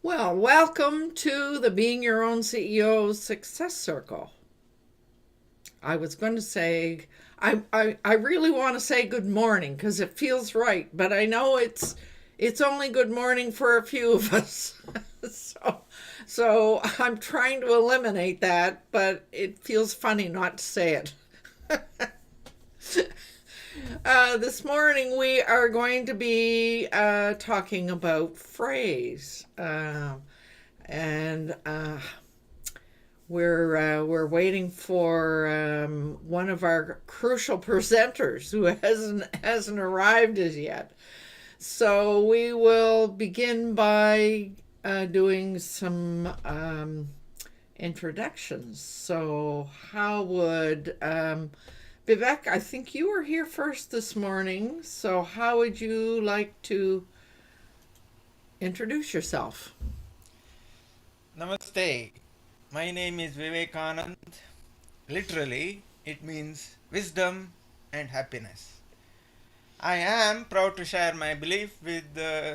Well, welcome to the Being Your Own CEO Success Circle. I was going to say, I really want to say good morning because it feels right, but I know it's only good morning for a few of us. so I'm trying to eliminate that, but it feels funny not to say it. This morning we are going to be talking about Frase, and we're waiting for one of our crucial presenters who hasn't arrived as yet. So we will begin by doing some introductions. So how would Vivek, I think you were here first this morning, so how would you like to introduce yourself? Namaste. My name is Vivekanand. Literally, it means wisdom and happiness. I am proud to share my belief with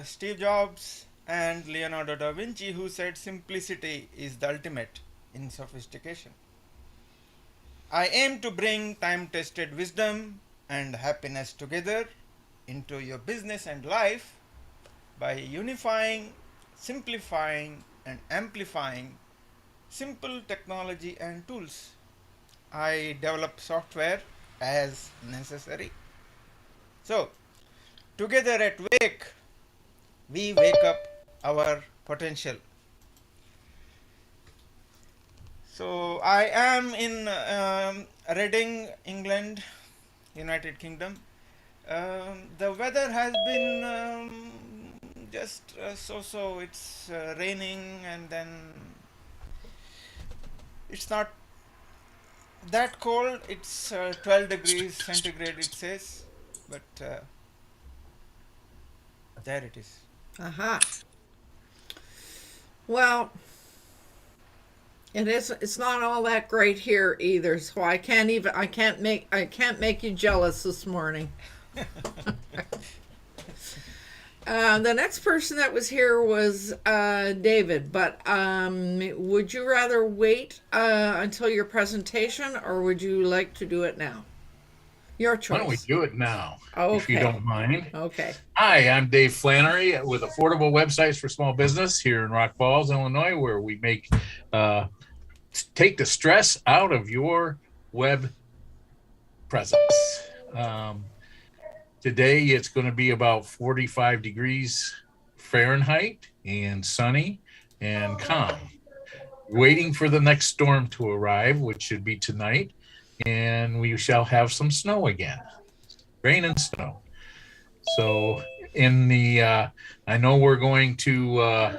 Steve Jobs and Leonardo da Vinci, who said simplicity is the ultimate in sophistication. I aim to bring time-tested wisdom and happiness together into your business and life by unifying, simplifying, and amplifying simple technology and tools. I develop software as necessary. So, together at Wake, we wake up our potential. So I am in Reading, England, United Kingdom. The weather has been just so-so. It's raining, and then it's not that cold. It's 12 degrees centigrade, it says, but there it is. Aha. Well, it's not all that great here either, so I can't make you jealous this morning. The next person that was here was David, but would you rather wait until your presentation, or would you like to do it now? Your choice. Why don't we do it now, Okay. if you don't mind? Okay. Hi, I'm Dave Flannery with Affordable Websites for Small Business here in Rock Falls, Illinois, where we take the stress out of your web presence. Today, it's going to be about 45 degrees Fahrenheit and sunny and calm. Waiting for the next storm to arrive, which should be tonight, and we shall have some snow again, rain and snow. So I know we're going to,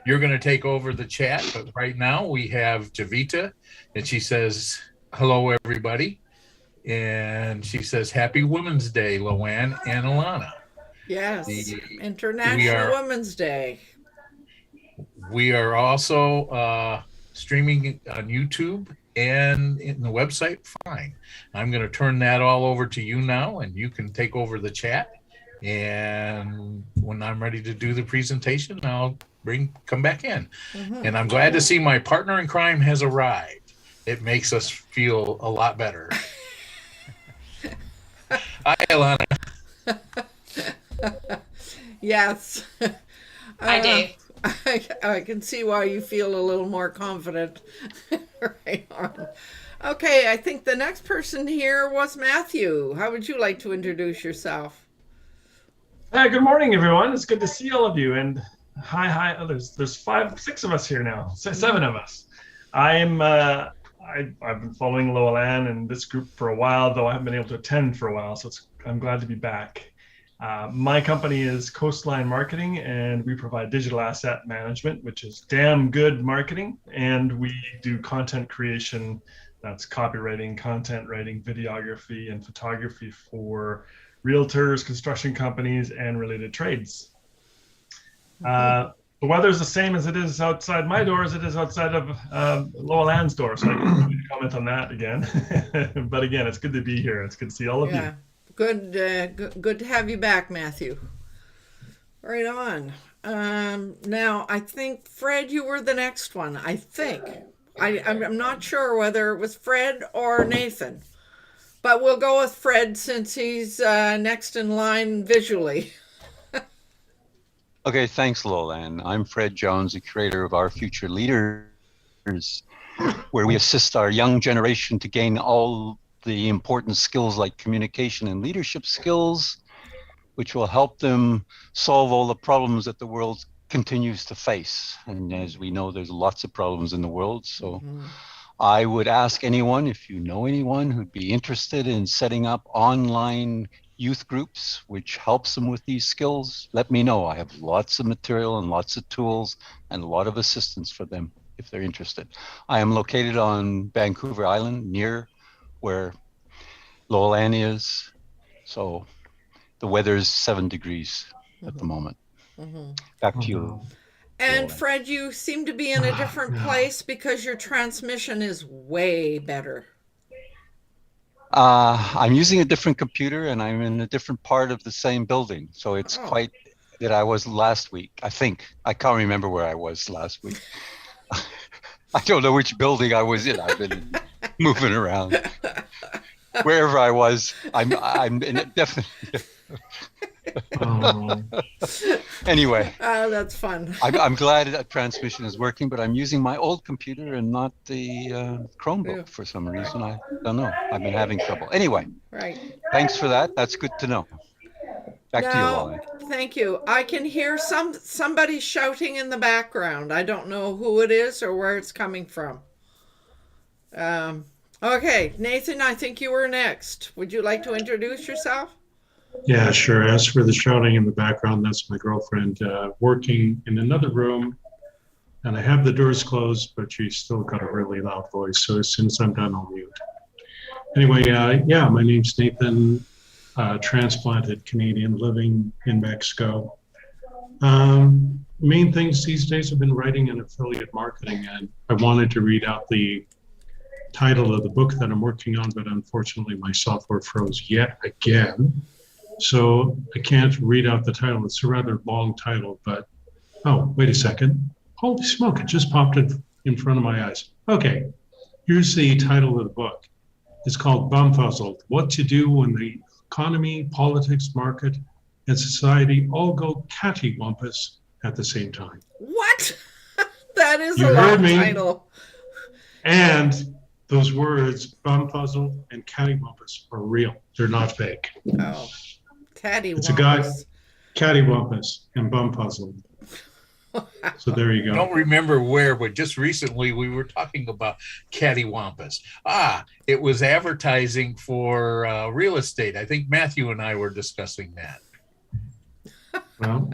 you're going to take over the chat, but right now we have Javita, and she says, hello, everybody. And she says, Happy Women's Day, LowellAnn and Alanna. Yes, International Women's Day. We are also streaming on YouTube and in the website. Fine. I'm going to turn that all over to you now, and you can take over the chat. And when I'm ready to do the presentation, I'll come back in. Mm-hmm. And I'm glad to see my partner in crime has arrived. It makes us feel a lot better. Hi, Alanna. Yes. Hi, Dave. I can see why you feel a little more confident. Right on. Okay, I think the next person here was Matthew. How would you like to introduce yourself? Hi, good morning, everyone. It's good to see all of you. And hi. Oh, there's 6 of us here now. 7 of us. I've been following LowellAnn and this group for a while, though I haven't been able to attend for a while. So I'm glad to be back. My company is Coastline Marketing, and we provide digital asset management, which is damn good marketing. And we do content creation. That's copywriting, content writing, videography, and photography for realtors, construction companies, and related trades. The weather's the same as it is outside my door as it is outside of LowellAnn's door. So I can comment on that again. But again, it's good to be here. It's good to see all of you. Good to have you back, Matthew. Right on. Now I think Fred, you were the next one. I think. I'm not sure whether it was Fred or Nathan, but we'll go with Fred since he's next in line visually. Okay, thanks, LowellAnn. I'm Fred Jones, the creator of Our Future Leaders, where we assist our young generation to gain all the important skills like communication and leadership skills, which will help them solve all the problems that the world continues to face. And as we know, there's lots of problems in the world. So I would ask anyone, if you know anyone who'd be interested in setting up online youth groups, which helps them with these skills, let me know. I have lots of material and lots of tools and a lot of assistance for them if they're interested. I am located on Vancouver Island, near where LowellAnn is. So the weather's 7 degrees at the moment. Back to you. And LowellAnn. Fred, you seem to be in a different place because your transmission is way better. I'm using a different computer and I'm in a different part of the same building. So it's quite that I was last week. I think. I can't remember where I was last week. I don't know which building I was in. I've been moving around. Wherever I was, I'm in a definitely. Anyway. That's fun. I'm glad that transmission is working, but I'm using my old computer and not the Chromebook for some reason. I don't know. I've been having trouble. Anyway. Right. Thanks for that. That's good to know. Back to you, LowellAnn. Thank you. I can hear somebody shouting in the background. I don't know who it is or where it's coming from. Okay, Nathan, I think you were next. Would you like to introduce yourself? Yeah, sure. As for the shouting in the background, that's my girlfriend working in another room. And I have the doors closed, but she's still got a really loud voice. So as soon as I'm done, I'll mute. Anyway, yeah, my name's Nathan, transplanted Canadian living in Mexico. Main things these days, I've been writing in affiliate marketing, and I wanted to read out the title of the book that I'm working on, but unfortunately my software froze yet again. So I can't read out the title. It's a rather long title, but, oh, wait a second. Holy smoke, it just popped in front of my eyes. Okay, here's the title of the book. It's called Bumfuzzled: What to Do When the Economy, Politics, Market, and Society all go cattywampus at the same time. What? That is You a heard long me. title. And those words, bumfuzzle and cattywampus, are real. They're not fake. Oh, cattywampus. It's a guy, cattywampus and bumfuzzled. So there you I go. don't remember where, but just recently we were talking about cattywampus. It was advertising for real estate. I think Matthew and I were discussing that. Well,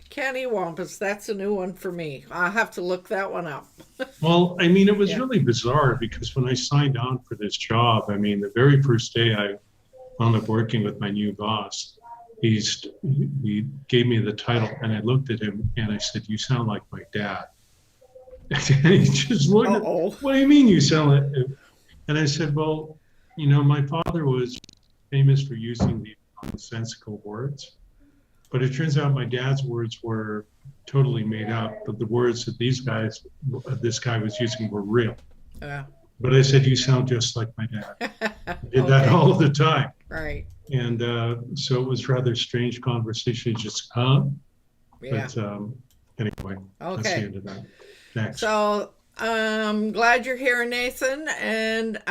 Cattywampus, that's a new one for me. I'll have to look that one up. well, I mean, it was Yeah. really bizarre because when I signed on for this job, I mean, the very first day I wound up working with my new boss, he gave me the title and I looked at him and I said, "You sound like my dad." And he just looked at, "What do you mean you sound like?" And I said, "Well, you know, my father was famous for using the nonsensical words. But it turns out my dad's words were totally made up, but the words that this guy was using were real." But I said, "You sound just like my dad." I did that all the time. Right. And so it was rather strange conversation, just, huh? Yeah. But anyway, that's the Okay. end of that. Next. So I'm glad you're here, Nathan. And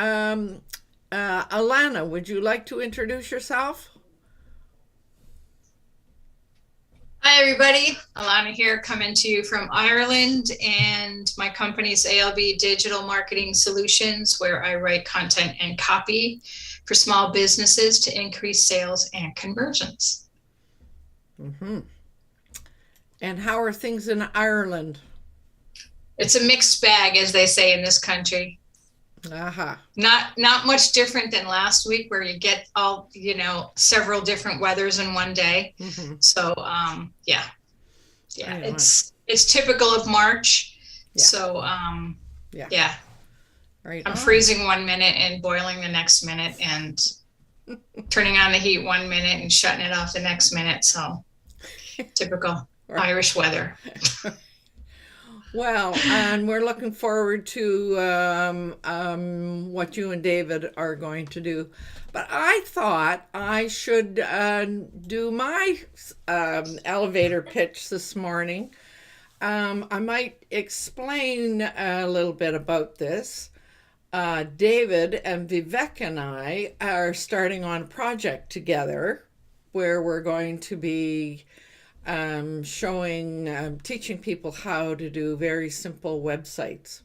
Alanna, would you like to introduce yourself? Hi, everybody. Alanna here, coming to you from Ireland, and my company is ALB Digital Marketing Solutions, where I write content and copy for small businesses to increase sales and conversions. Mm-hmm. And how are things in Ireland? It's a mixed bag, as they say in this country. Not much different than last week, where you get all, several different weathers in one day. Mm-hmm. So yeah, anyway. It's typical of March. Yeah. So yeah. Right. I'm freezing 1 minute and boiling the next minute, and turning on the heat 1 minute and shutting it off the next minute. So typical. Irish weather. Well, and we're looking forward to what you and David are going to do. But I thought I should do my elevator pitch this morning. I might explain a little bit about this. David and Vivek and I are starting on a project together where we're going to be teaching people how to do very simple websites.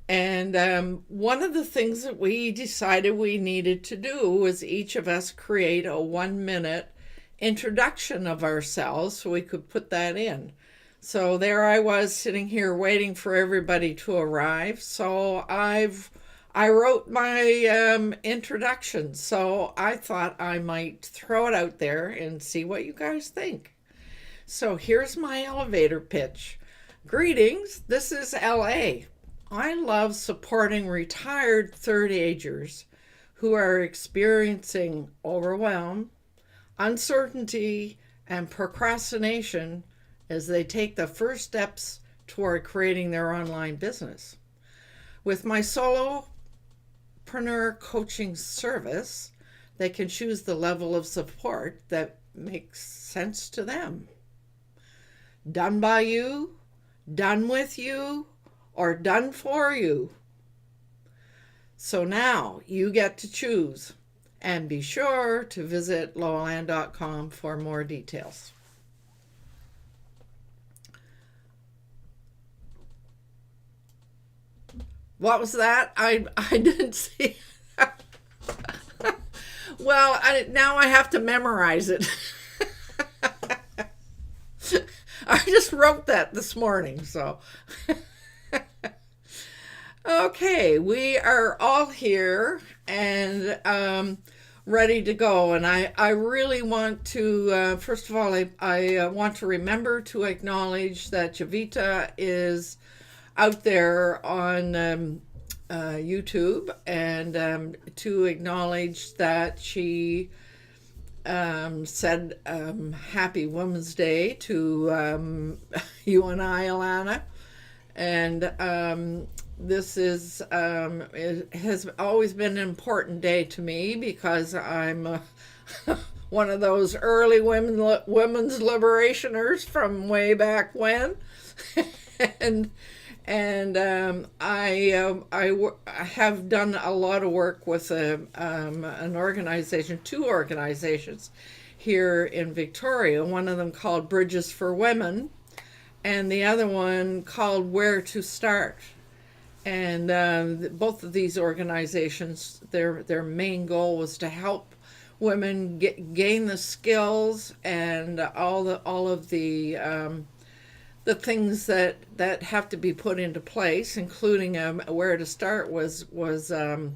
And one of the things that we decided we needed to do was each of us create a 1-minute introduction of ourselves so we could put that in. So there I was sitting here waiting for everybody to arrive. So I wrote my introduction. So I thought I might throw it out there and see what you guys think. So here's my elevator pitch. Greetings, this is LA. I love supporting retired third-agers who are experiencing overwhelm, uncertainty, and procrastination as they take the first steps toward creating their online business. With my solopreneur coaching service, they can choose the level of support that makes sense to them. Done by you, done with you, or done for you. So now you get to choose, and be sure to visit LowellAnn.com for more details. What was that? I didn't see. Well, now I have to memorize it. I just wrote that this morning, so. Okay, we are all here and ready to go. And I really want to, first of all, I want to remember to acknowledge that Javita is out there on YouTube, and to acknowledge that she said Happy Women's Day to you and I, Alanna. And this is it has always been an important day to me because I'm one of those early women's liberationers from way back when. and I have done a lot of work with an organization, 2 organizations here in Victoria, one of them called Bridges for Women, and the other one called Where to Start. And both of these organizations, their main goal was to help women gain the skills and all of the things that have to be put into place, including Where to Start was an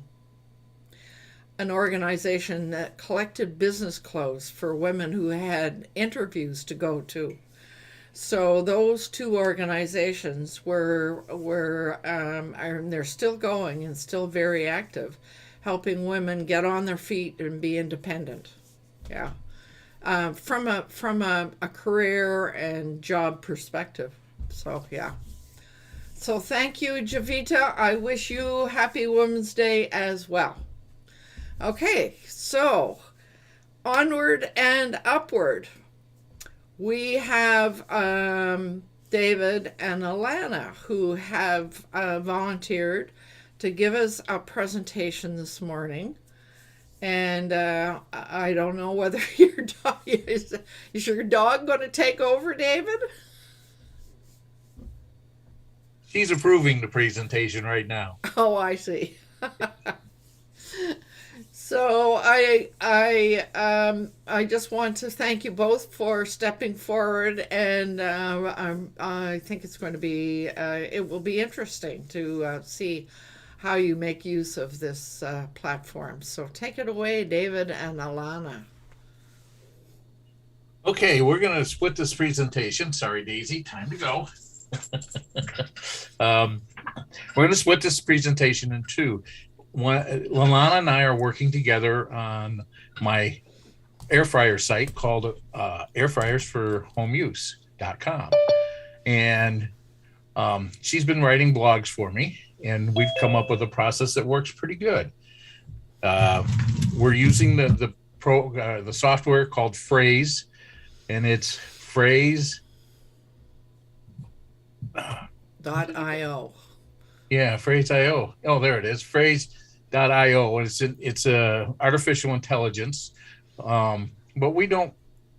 organization that collected business clothes for women who had interviews to go to. So those 2 organizations and they're still going and still very active, helping women get on their feet and be independent. Yeah. From a career and job perspective. So yeah. So thank you, Javita. I wish you Happy Women's Day as well. Okay, so onward and upward. We have David and Alanna who have volunteered to give us a presentation this morning. And I don't know whether is your dog going to take over, David? She's approving the presentation right now. Oh, I see. So I just want to thank you both for stepping forward, and I think it's going to be it will be interesting to see how you make use of this platform. So take it away, David and Alanna. Okay, we're going to split this presentation. Sorry, Daisy, time to go. We're going to split this presentation in 2. LowellAnn and I are working together on my air fryer site called Air Fryers for Home Use. And she's been writing blogs for me, and we've come up with a process that works pretty good. We're using the software called Frase, and it's Frase. .io. Yeah, Frase.io. Oh, there it is. Frase.io. And it's a artificial intelligence. But we don't,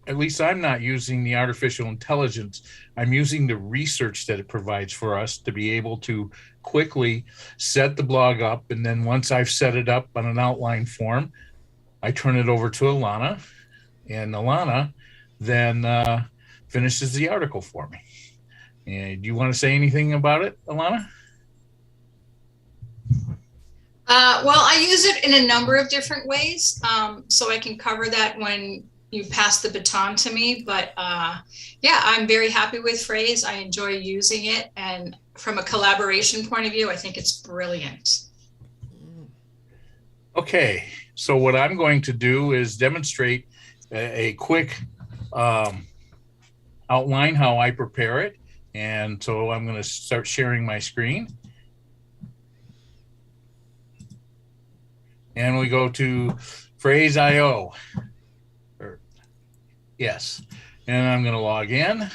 at least I'm not using the artificial intelligence. I'm using the research that it provides for us to be able to quickly set the blog up. And then once I've set it up on an outline form, I turn it over to Alanna, and Alanna then finishes the article for me. And do you want to say anything about it, Alanna? Well, I use it in a number of different ways, so I can cover that when you pass the baton to me. But yeah, I'm very happy with Frase. I enjoy using it, and from a collaboration point of view, I think it's brilliant. Okay, so what I'm going to do is demonstrate a quick outline how I prepare it. And so I'm going to start sharing my screen. And we go to Frase.io. Yes. And I'm going to log in,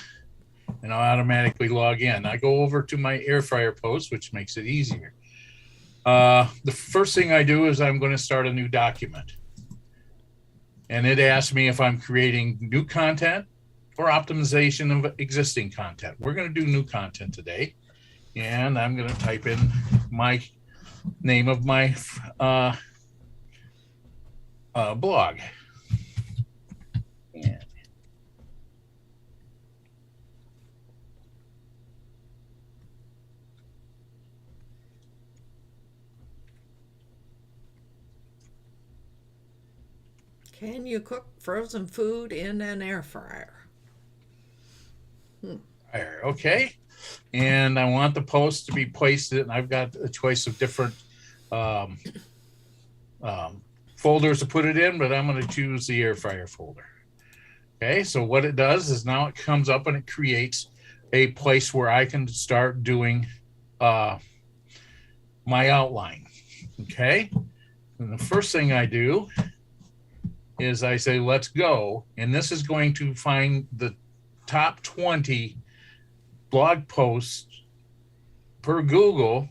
and I'll automatically log in. I go over to my air fryer post, which makes it easier. The first thing I do is I'm going to start a new document. And it asks me if I'm creating new content or optimization of existing content. We're going to do new content today. And I'm going to type in my name of my blog. And Can you cook frozen food in an air fryer? okay. And I want the post to be placed in, I've got a choice of different folders to put it in, but I'm going to choose the air fryer folder. Okay, so what it does is now it comes up and it creates a place where I can start doing my outline. Okay, and the first thing I do is I say, let's go. And this is going to find the top 20 blog posts per Google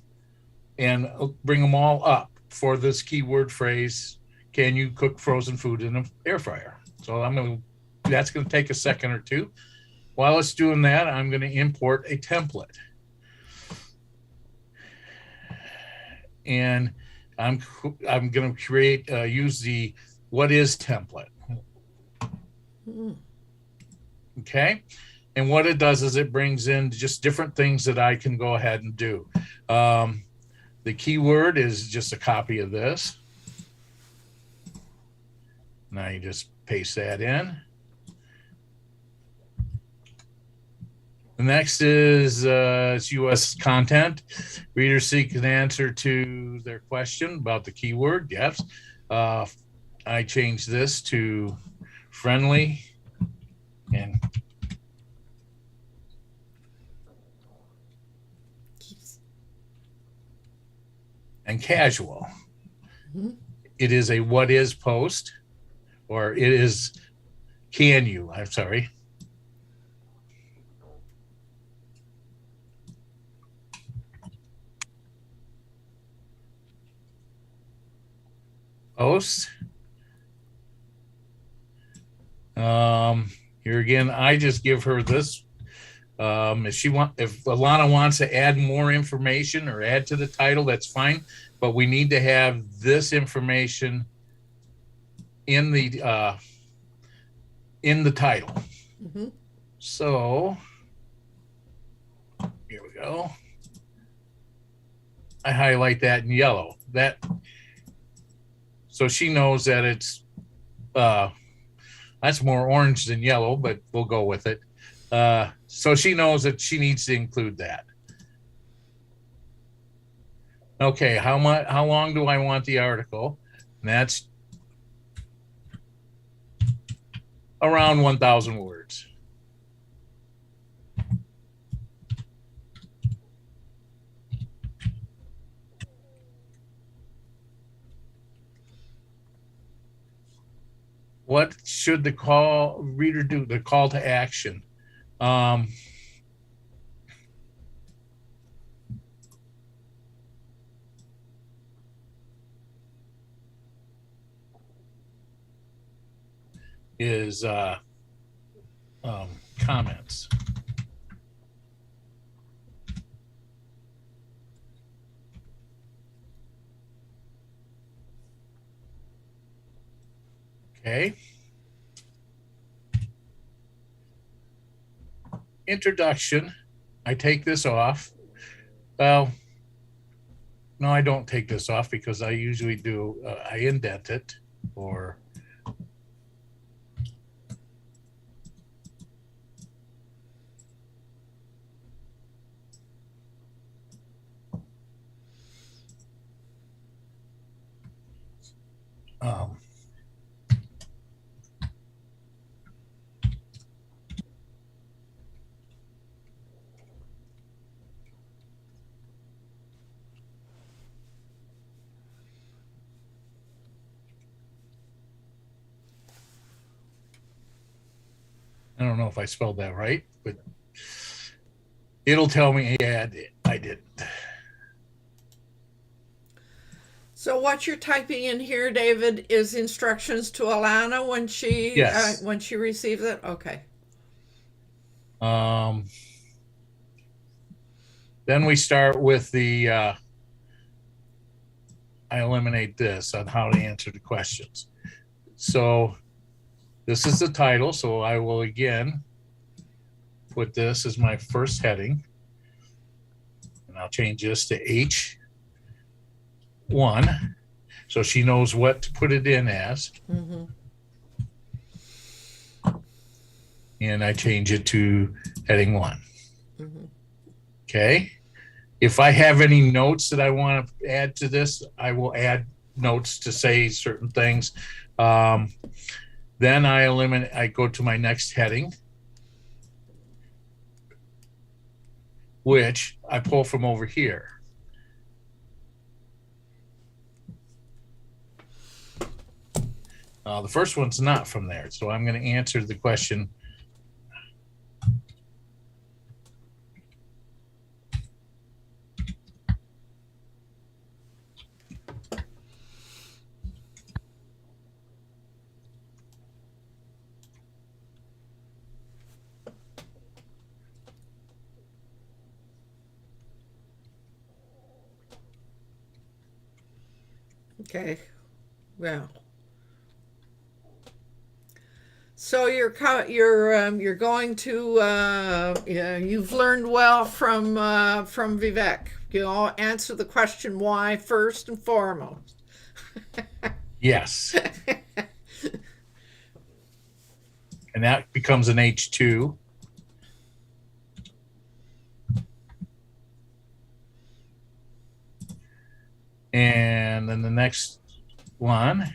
and bring them all up for this keyword phrase, can you cook frozen food in an air fryer? So that's going to take a second or two. While it's doing that, I'm going to import a template. And I'm going to create, use the what is template. Okay. And what it does is it brings in just different things that I can go ahead and do. The keyword is just a copy of this. Now you just paste that in. The next is it's U.S. content. Readers seek an answer to their question about the keyword. Yes. I changed this to friendly and casual. Mm-hmm. It is a what is post, or it is can you, I'm sorry. Post. Here again, I just give her this. If Alanna wants to add more information or add to the title, that's fine. But we need to have this information in the title. Mm-hmm. So here we go. I highlight that in yellow. So she knows that it's that's more orange than yellow, but we'll go with it. So she knows that she needs to include that. Okay, how long do I want the article? And that's around 1,000 words. what should the reader do? The call to action. Is comments. Okay. Introduction. I take this off. Well, no, I don't take this off because I usually do, I indent it or I don't know if I spelled that right, but it'll tell me, yeah, I did. So what you're typing in here, David, is instructions to Alanna when she Yes. when she receives it. Okay. Then we start with the I eliminate this on how to answer the questions. So this is the title. So I will again put this as my first heading. And I'll change this to H1 so she knows what to put it in as. Mm-hmm. And I change it to heading 1. Mm-hmm. Okay. If I have any notes that I want to add to this, I will add notes to say certain things. Then I go to my next heading, which I pull from over here. The first one's not from there, so I'm going to answer the question. Okay. Well. So you're going to you've learned well from Vivek. You know, answer the question why first and foremost. Yes. And that becomes an H2. And then the next one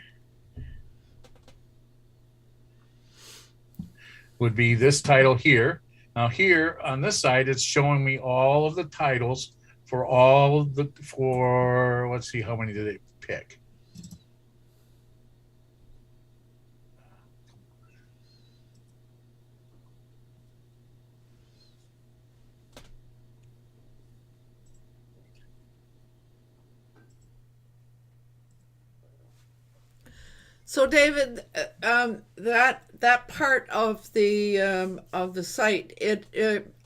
would be this title here. Now here on this side, it's showing me all of the titles for all of the, let's see, how many did they pick? So David, that part of the site,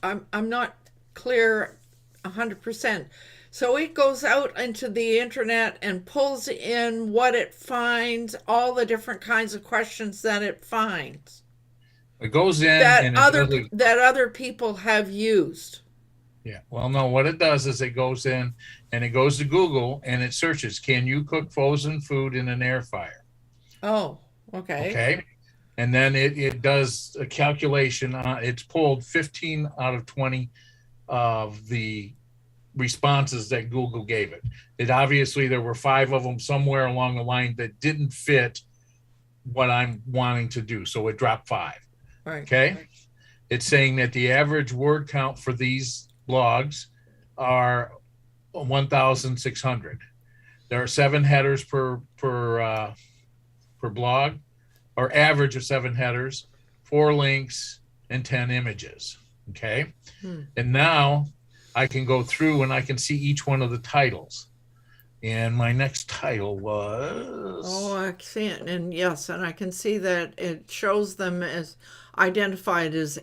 I'm not clear 100%. So it goes out into the internet and pulls in what it finds, all the different kinds of questions that it finds. It goes in that and other people have used. Yeah. Well, no, what it does is it goes in and it goes to Google and it searches, can you cook frozen food in an air fryer? Oh, okay. Okay. And then it does a calculation. It's pulled 15 out of 20 of the responses that Google gave it. It obviously, there were 5 of them somewhere along the line that didn't fit what I'm wanting to do. So it dropped 5. Right. Okay. It's saying that the average word count for these blogs are 1,600. There are 7 headers per blog, or average of 7 headers, 4 links, and 10 images. Okay. And now I can go through and I can see each one of the titles. And my next title was... Oh, I see it. And yes, and I can see that it shows them as identified as the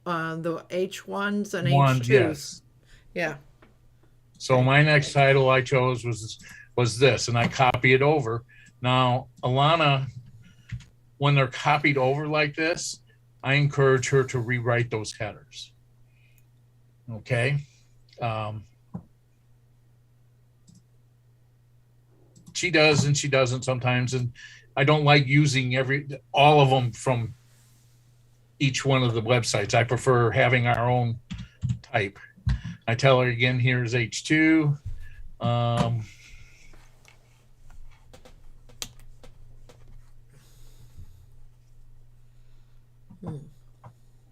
H1s and One, H2s. yes. Yeah. So my next title I chose was this, and I copy it over. Now, Alanna, when they're copied over like this, I encourage her to rewrite those headers. Okay. She does and she doesn't sometimes, and I don't like using all of them from each one of the websites. I prefer having our own type. I tell her again, here's H2.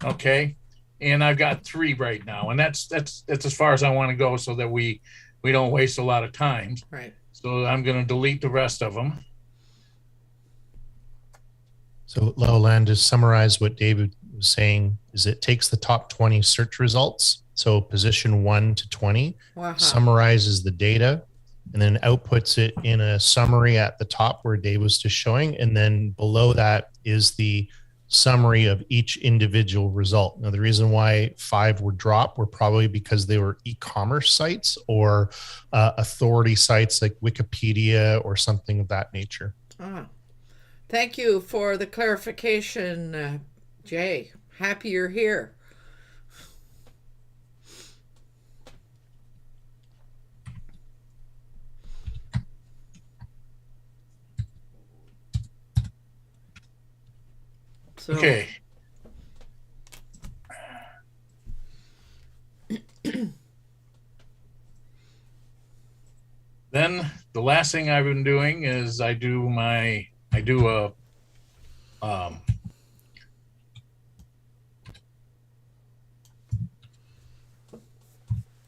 Okay, and I've got 3 right now, and that's as far as I want to go, so that we don't waste a lot of time. Right. So I'm going to delete the rest of them. So LowellAnn, to summarize what David was saying, is it takes the top 20 search results, so position 1 to 20, summarizes the data, and then outputs it in a summary at the top where Dave was just showing, and then below that is the summary of each individual result. Now, the reason why 5 were dropped were probably because they were e-commerce sites or authority sites like Wikipedia or something of that nature. Thank you for the clarification, Jay. Happy you're here. So, okay. Then the last thing I've been doing is I do a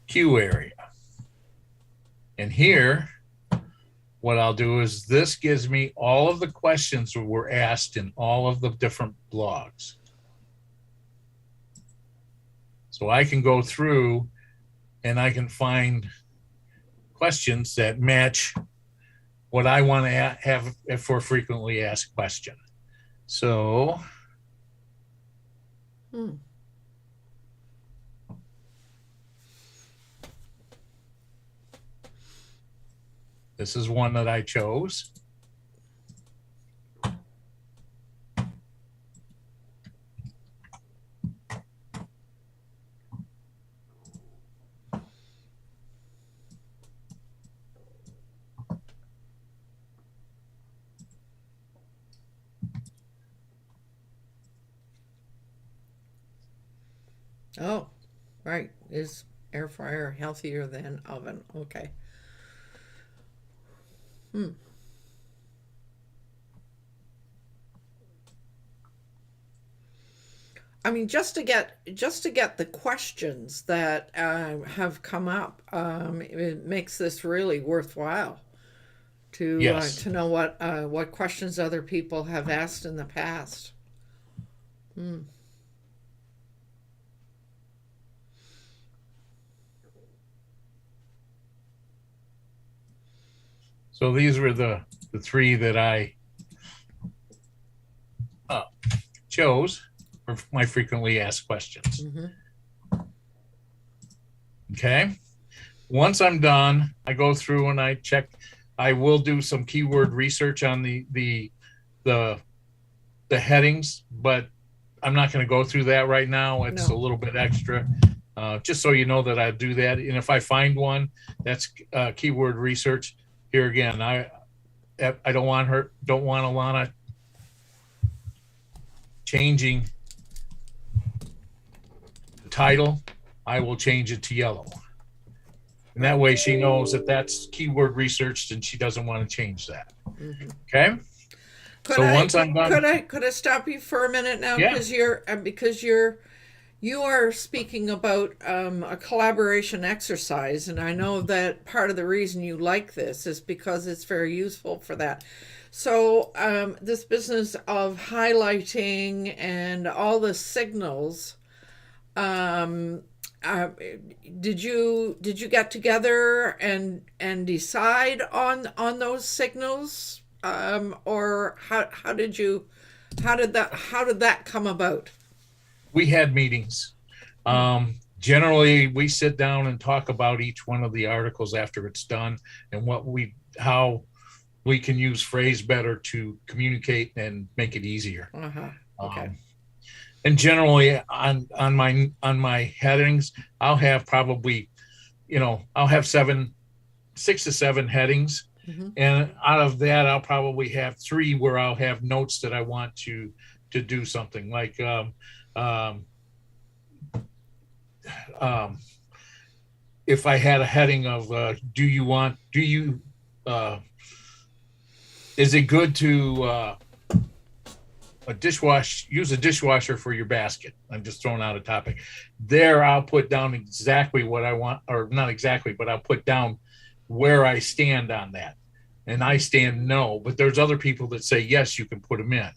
queue area. And here, what I'll do is this gives me all of the questions that were asked in all of the different blogs. So I can go through and I can find questions that match what I want to have for frequently asked question. So this is one that I chose. Oh, right. Is air fryer healthier than oven? Okay. I mean, just to get the questions that have come up, it makes this really worthwhile to know what questions other people have asked in the past. So these were the 3 that I chose for my frequently asked questions. Okay. Once I'm done, I go through and I check. I will do some keyword research on the headings, but I'm not going to go through that right now. It's a little bit extra, just so you know that I do that. And if I find one that's keyword research, here again, I don't want Alanna changing the title. I will change it to yellow. And that way she knows that that's keyword researched and she doesn't want to change that. Okay? Once I'm done. Could I stop you for a minute now? Yeah. Because You are speaking about a collaboration exercise, and I know that part of the reason you like this is because it's very useful for that. So, this business of highlighting and all the signals, um, uh, did you get together and decide on those signals, or how did that come about? We had meetings. Generally, we sit down and talk about each one of the articles after it's done and how we can use Frase better to communicate and make it easier. Okay. And generally, on my headings, I'll have probably, I'll have 6 to 7 headings, and out of that, I'll probably have 3 where I'll have notes that I want to do something like. If I had a heading of is it good to use a dishwasher for your basket? I'm just throwing out a topic. There, I'll put down exactly what I want, or not exactly, but I'll put down where I stand on that. And I stand no, but there's other people that say, yes, you can put them in.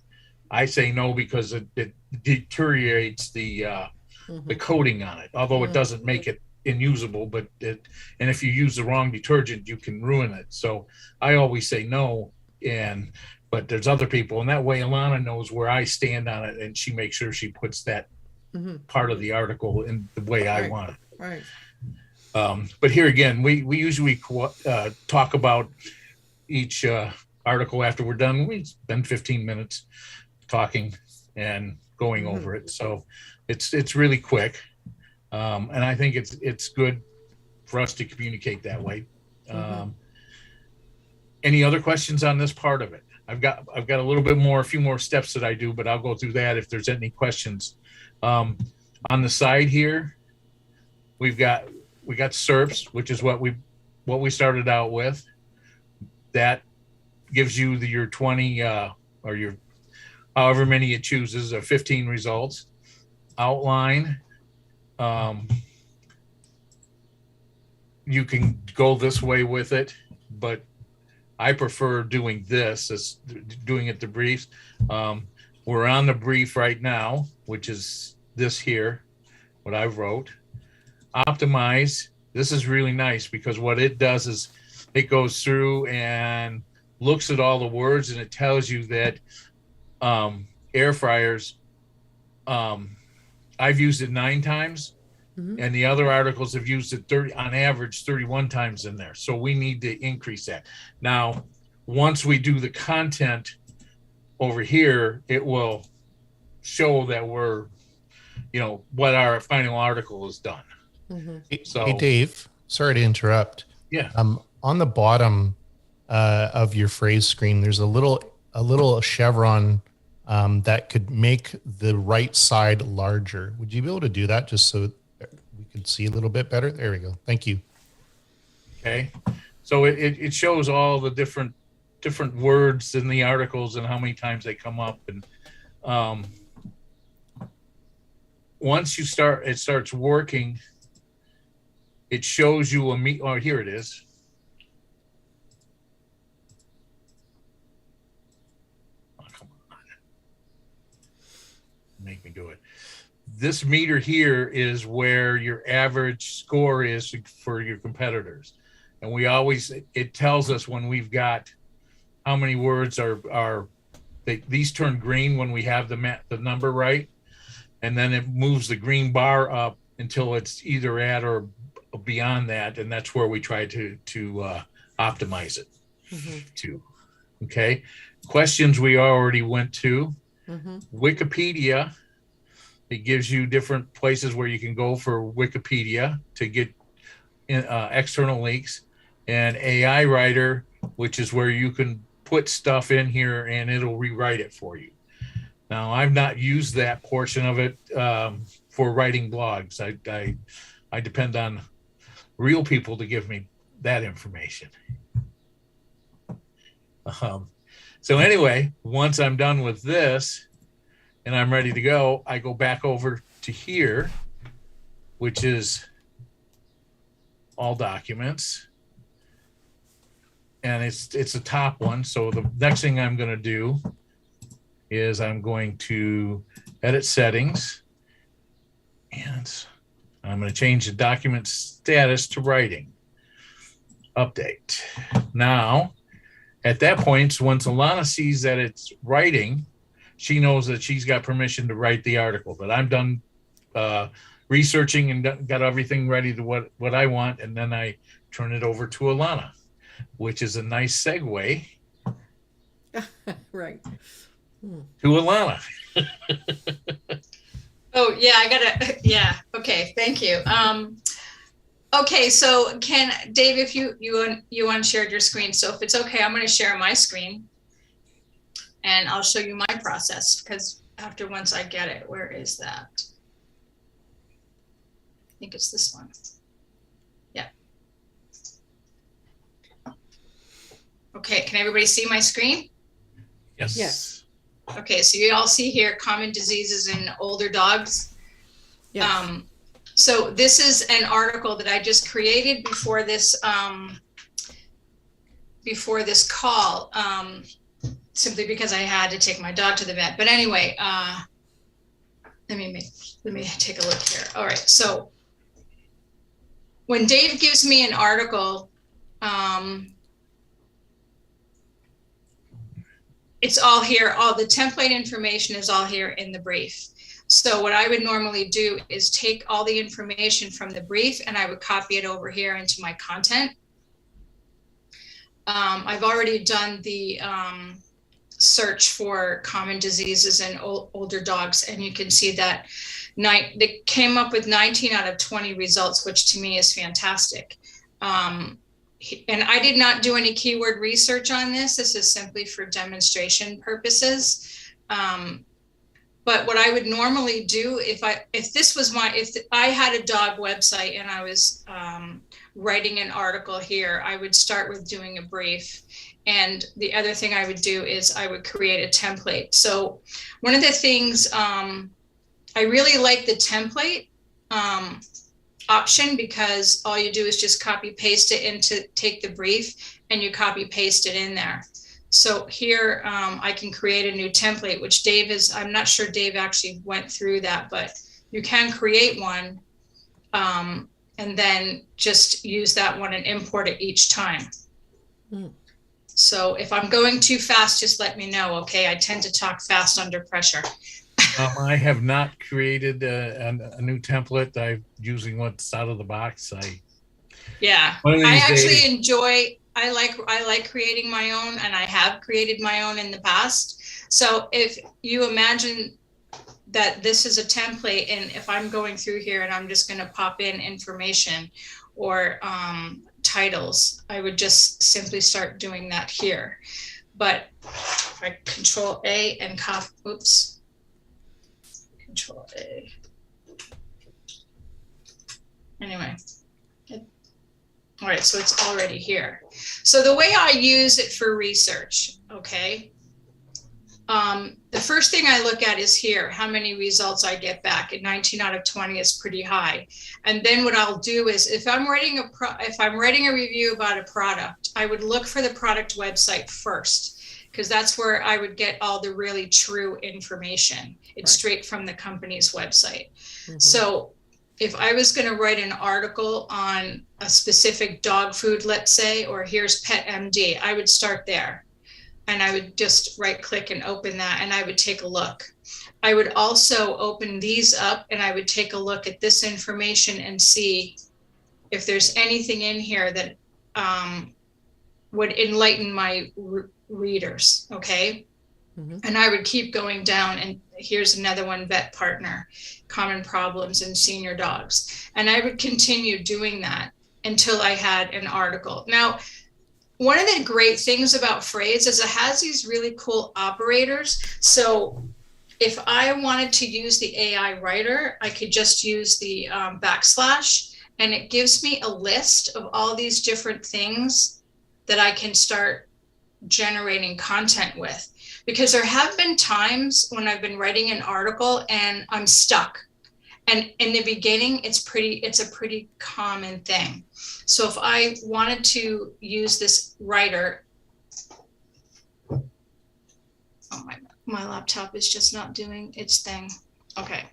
I say no because it deteriorates the coating on it, although it doesn't make it unusable, and if you use the wrong detergent, you can ruin it. So I always say no, but there's other people, and that way Alanna knows where I stand on it, and she makes sure she puts that part of the article in the way I want it. Right. But here again, we usually talk about each article after we're done. We spend 15 minutes talking and going over it, so it's really quick, and I think it's good for us to communicate that way. Any other questions on this part of it? I've got a few more steps that I do, but I'll go through that if there's any questions. On the side here, we got SERPs, which is what we started out with. That gives you your 20 or your however many it chooses of 15 results. Outline. You can go this way with it, but I prefer doing this as doing it the briefs. We're on the brief right now, which is this here, what I wrote. Optimize. This is really nice because what it does is it goes through and looks at all the words, and it tells you that air fryers, I've used it 9 times, and the other articles have used it on average 31 times in there. So we need to increase that. Now, once we do the content over here, it will show that we're, what our final article is done. Hey, Dave, sorry to interrupt. Yeah. On the bottom of your Frase screen, there's a little chevron that could make the right side larger. Would you be able to do that just so we could see a little bit better? There we go. Thank you. Okay. So it shows all the different words in the articles and how many times they come up. And once it starts working, it shows you here it is. Make me do it. This meter here is where your average score is for your competitors, and it tells us when we've got how many words these turn green when we have the number right, and then it moves the green bar up until it's either at or beyond that, and that's where we try to optimize it to. Okay, questions we already went to. Wikipedia, it gives you different places where you can go for Wikipedia to get external links, and AI Writer, which is where you can put stuff in here and it'll rewrite it for you. Now, I've not used that portion of it for writing blogs. I depend on real people to give me that information. So anyway, once I'm done with this and I'm ready to go, I go back over to here, which is all documents. And it's a top one. So the next thing I'm going to do is I'm going to edit settings, and I'm going to change the document status to writing. Update. Now, at that point, once Alanna sees that it's writing, she knows that she's got permission to write the article, that I'm done researching and got everything ready to what I want, and then I turn it over to Alanna, which is a nice segue Right. to Alanna. Oh, yeah, yeah. Okay, thank you. Okay, so Dave, if you unshared your screen, so if it's okay, I'm going to share my screen and I'll show you my process, because once I get it, where is that? I think it's this one. Yeah. Okay, can everybody see my screen? Yes. Yes. Okay, so you all see here common diseases in older dogs. Yes. So this is an article that I just created before this call, simply because I had to take my dog to the vet. But anyway, let me take a look here. All right, so when Dave gives me an article, it's all here. All the template information is all here in the brief. So what I would normally do is take all the information from the brief and I would copy it over here into my content. I've already done the search for common diseases in older dogs, and you can see that they came up with 19 out of 20 results, which to me is fantastic. And I did not do any keyword research on this. This is simply for demonstration purposes. But what I would normally do if I had a dog website and I was writing an article here, I would start with doing a brief. And the other thing I would do is I would create a template. So one of the things, I really like the template option, because all you do is just copy paste it take the brief and you copy paste it in there. So here I can create a new template, which I'm not sure Dave actually went through that, but you can create one and then just use that one and import it each time. So if I'm going too fast, just let me know, okay? I tend to talk fast under pressure. I have not created a new template. I'm using what's out of the box. I like creating my own, and I have created my own in the past. So if you imagine that this is a template, and if I'm going through here and I'm just going to pop in information or titles, I would just simply start doing that here. But if I Control A and copy, Control A. Anyway. All right, so it's already here. So the way I use it for research, okay, the first thing I look at is here, how many results I get back. At 19 out of 20 is pretty high. And then what I'll do is, if I'm writing a review about a product, I would look for the product website first, because that's where I would get all the really true information. It's straight from the company's website. Mm-hmm. So if I was going to write an article on a specific dog food, let's say, or here's Pet MD, I would start there. And I would just right click and open that, and I would take a look. I would also open these up and I would take a look at this information and see if there's anything in here that would enlighten my readers, okay? Mm-hmm. And I would keep going down, and here's another one, vet partner, common problems in senior dogs. And I would continue doing that until I had an article. Now, one of the great things about Frase is it has these really cool operators. So if I wanted to use the AI writer, I could just use the backslash, and it gives me a list of all these different things that I can start generating content with. Because there have been times when I've been writing an article and I'm stuck And in the beginning, it's a pretty common thing. So if I wanted to use this writer, oh, my laptop is just not doing its thing. Okay.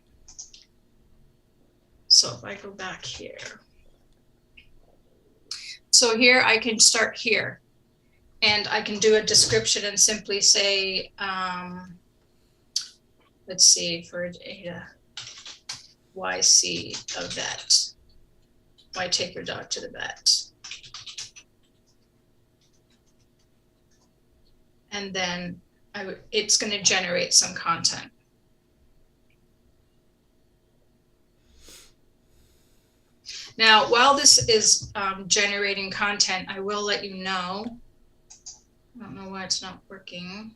So if I go back here. So here I can start here, and I can do a description and simply say, let's see, for data, why see a vet? Why take your dog to the vet? And then it's going to generate some content. Now, while this is generating content, I will let you know. I don't know why it's not working.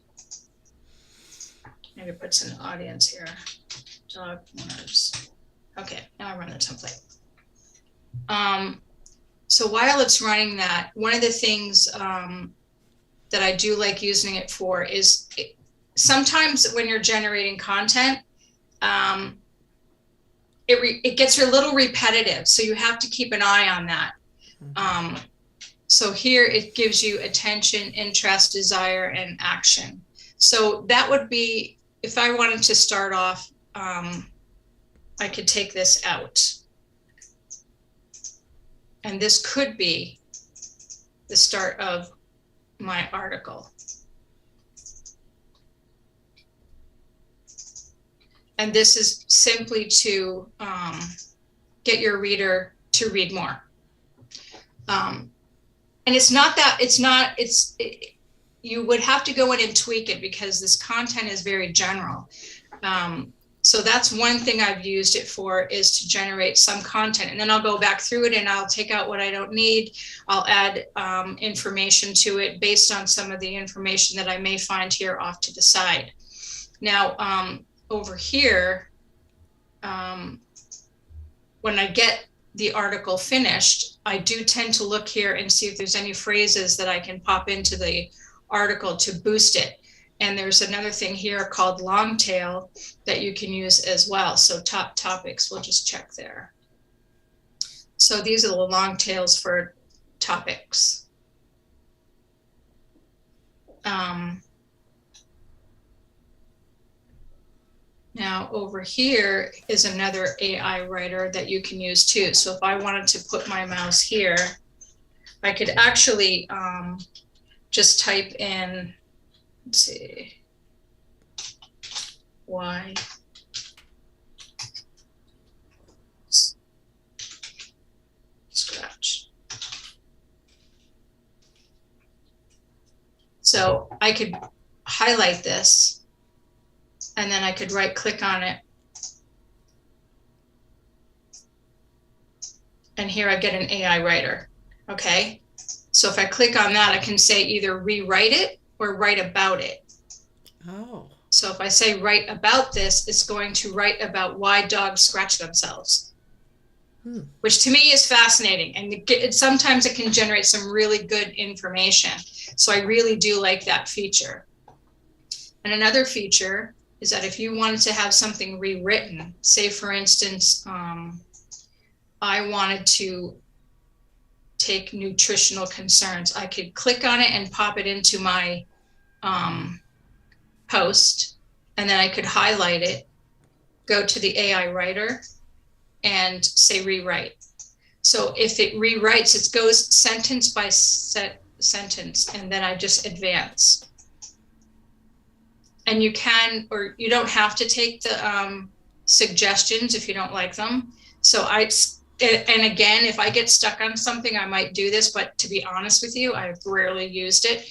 Maybe it puts an audience here. Dog owners. Okay, now I run the template. So while it's running that, one of the things that I do like using it for is sometimes when you're generating content, it gets a little repetitive. So you have to keep an eye on that. So here it gives you attention, interest, desire, and action. So that would be, if I wanted to start off, I could take this out. And this could be the start of my article. And this is simply to get your reader to read more. And it's not that, you would have to go in and tweak it because this content is very general. So that's one thing I've used it for, is to generate some content. And then I'll go back through it and I'll take out what I don't need. I'll add information to it based on some of the information that I may find here off to the side. Now, over here, when I get the article finished, I do tend to look here and see if there's any phrases that I can pop into the article to boost it. And there's another thing here called long tail that you can use as well. So top topics, we'll just check there. So these are the long tails for topics. Now over here is another AI writer that you can use too. So if I wanted to put my mouse here, I could actually just type in, let's see, why scratch. So I could highlight this, and then I could right click on it. And here I get an AI writer, okay? So if I click on that, I can say either rewrite it or write about it. Oh. So if I say write about this, it's going to write about why dogs scratch themselves, which to me is fascinating. And sometimes it can generate some really good information. So I really do like that feature. And another feature is that if you wanted to have something rewritten, say for instance, I wanted to take nutritional concerns, I could click on it and pop it into my post, and then I could highlight it, go to the AI writer, and say rewrite. So if it rewrites, it goes sentence by sentence, and then I just advance. And you can, or you don't have to take the suggestions if you don't like them. So and again, if I get stuck on something, I might do this, but to be honest with you, I've rarely used it.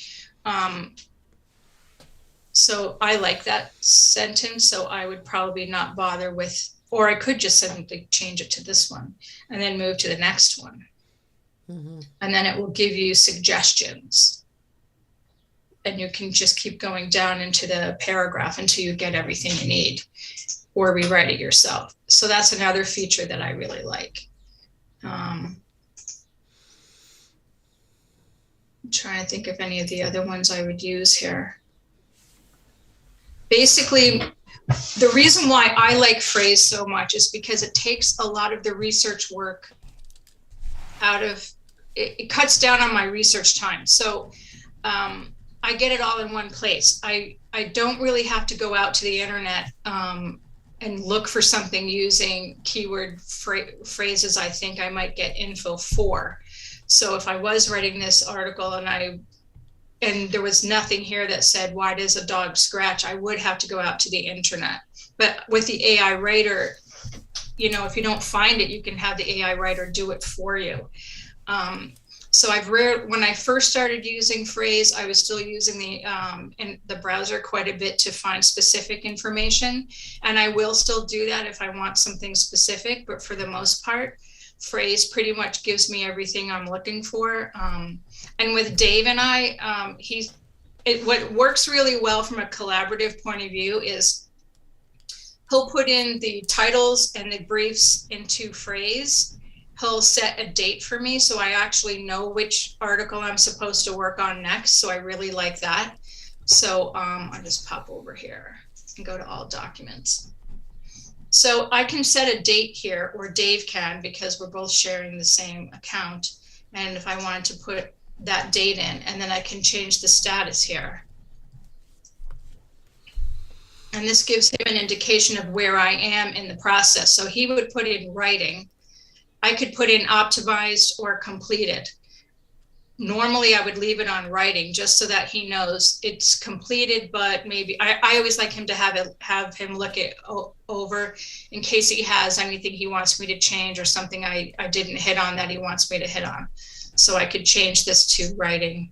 So I like that sentence, so I would probably not bother with, or I could just simply change it to this one and then move to the next one. Mm-hmm. And then it will give you suggestions. And you can just keep going down into the paragraph until you get everything you need, or rewrite it yourself. So that's another feature that I really like. I'm trying to think of any of the other ones I would use here. Basically, the reason why I like Frase so much is because it takes a lot of the research work out of it. It cuts down on my research time. So I get it all in one place. I don't really have to go out to the internet and look for something using keyword phrases I think I might get info for. So if I was writing this article and there was nothing here that said, why does a dog scratch? I would have to go out to the internet. But with the AI writer, you know, if you don't find it, you can have the AI writer do it for you. So when I first started using Frase, I was still using in the browser quite a bit to find specific information. And I will still do that if I want something specific, but for the most part, Frase pretty much gives me everything I'm looking for. And with Dave and I, what works really well from a collaborative point of view is he'll put in the titles and the briefs into Frase. He'll set a date for me, so I actually know which article I'm supposed to work on next. So I really like that. So I'll just pop over here and go to all documents. So I can set a date here, or Dave can, because we're both sharing the same account. And if I wanted to put that date in, and then I can change the status here. And this gives him an indication of where I am in the process. So he would put in writing. I could put in optimized or completed. Normally I would leave it on writing just so that he knows it's completed, but maybe I always like him to have him look it over in case he has anything he wants me to change or something I didn't hit on that he wants me to hit on. So I could change this to writing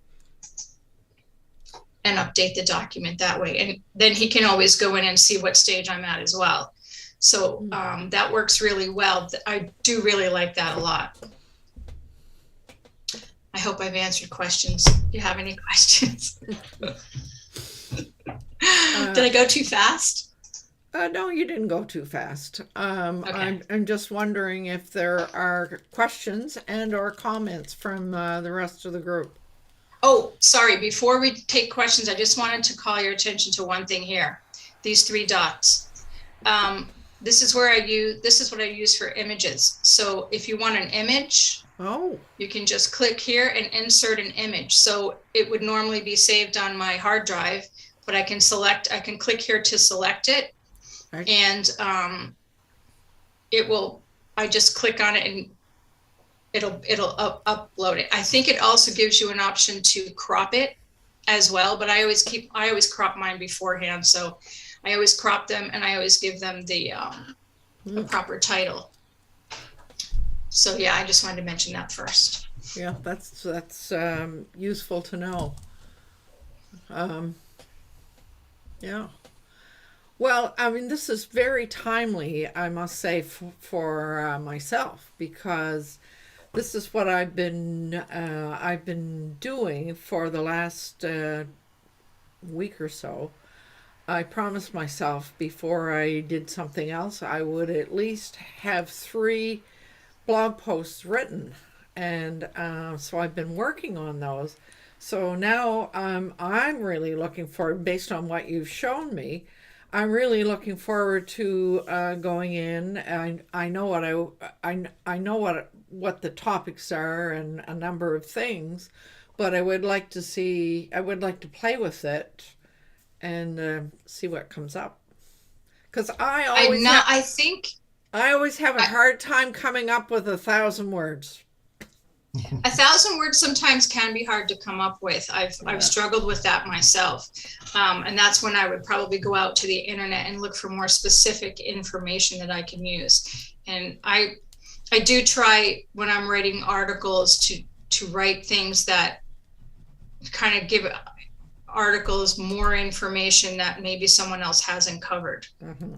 and update the document that way. And then he can always go in and see what stage I'm at as well. So that works really well. I do really like that a lot. I hope I've answered questions. Do you have any questions? Did I go too fast? No, you didn't go too fast. Okay. I'm just wondering if there are questions and or comments from the rest of the group. Oh, sorry. Before we take questions, I just wanted to call your attention to one thing here. These 3 dots. This is what I use for images. So if you want an image, you can just click here and insert an image. So it would normally be saved on my hard drive, but I can click here to select it. Right. And I just click on it and it'll upload it. I think it also gives you an option to crop it as well, but I always crop mine beforehand. So I always crop them and I always give them the proper title. So yeah, I just wanted to mention that first. Yeah, that's useful to know. Yeah. Well, I mean, this is very timely, I must say, for myself, because this is what I've been doing for the last week or so. I promised myself before I did something else, I would at least have 3 blog posts written, and so I've been working on those. So now I'm really looking forward, based on what you've shown me, I'm really looking forward to going in. I know what the topics are and a number of things, but I would like to play with it and see what comes up. Because I always have a hard time coming up with 1,000 words. 1,000 words sometimes can be hard to come up with. I've struggled with that myself. And that's when I would probably go out to the internet and look for more specific information that I can use. And I do try when I'm writing articles to write things that kind of give articles more information that maybe someone else hasn't covered,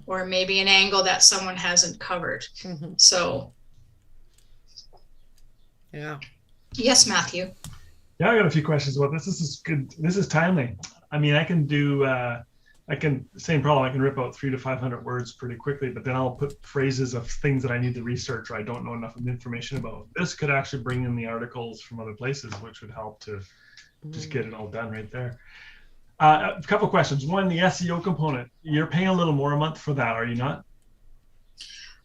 or maybe an angle that someone hasn't covered. So yeah. Yes, Matthew. Yeah, I got a few questions about this. This is good. This is timely. I mean, I can do, same problem. I can rip out 300 to 500 words pretty quickly, but then I'll put phrases of things that I need to research or I don't know enough information about. This could actually bring in the articles from other places, which would help to just get it all done right there. A couple questions. One, the SEO component. You're paying a little more a month for that, are you not?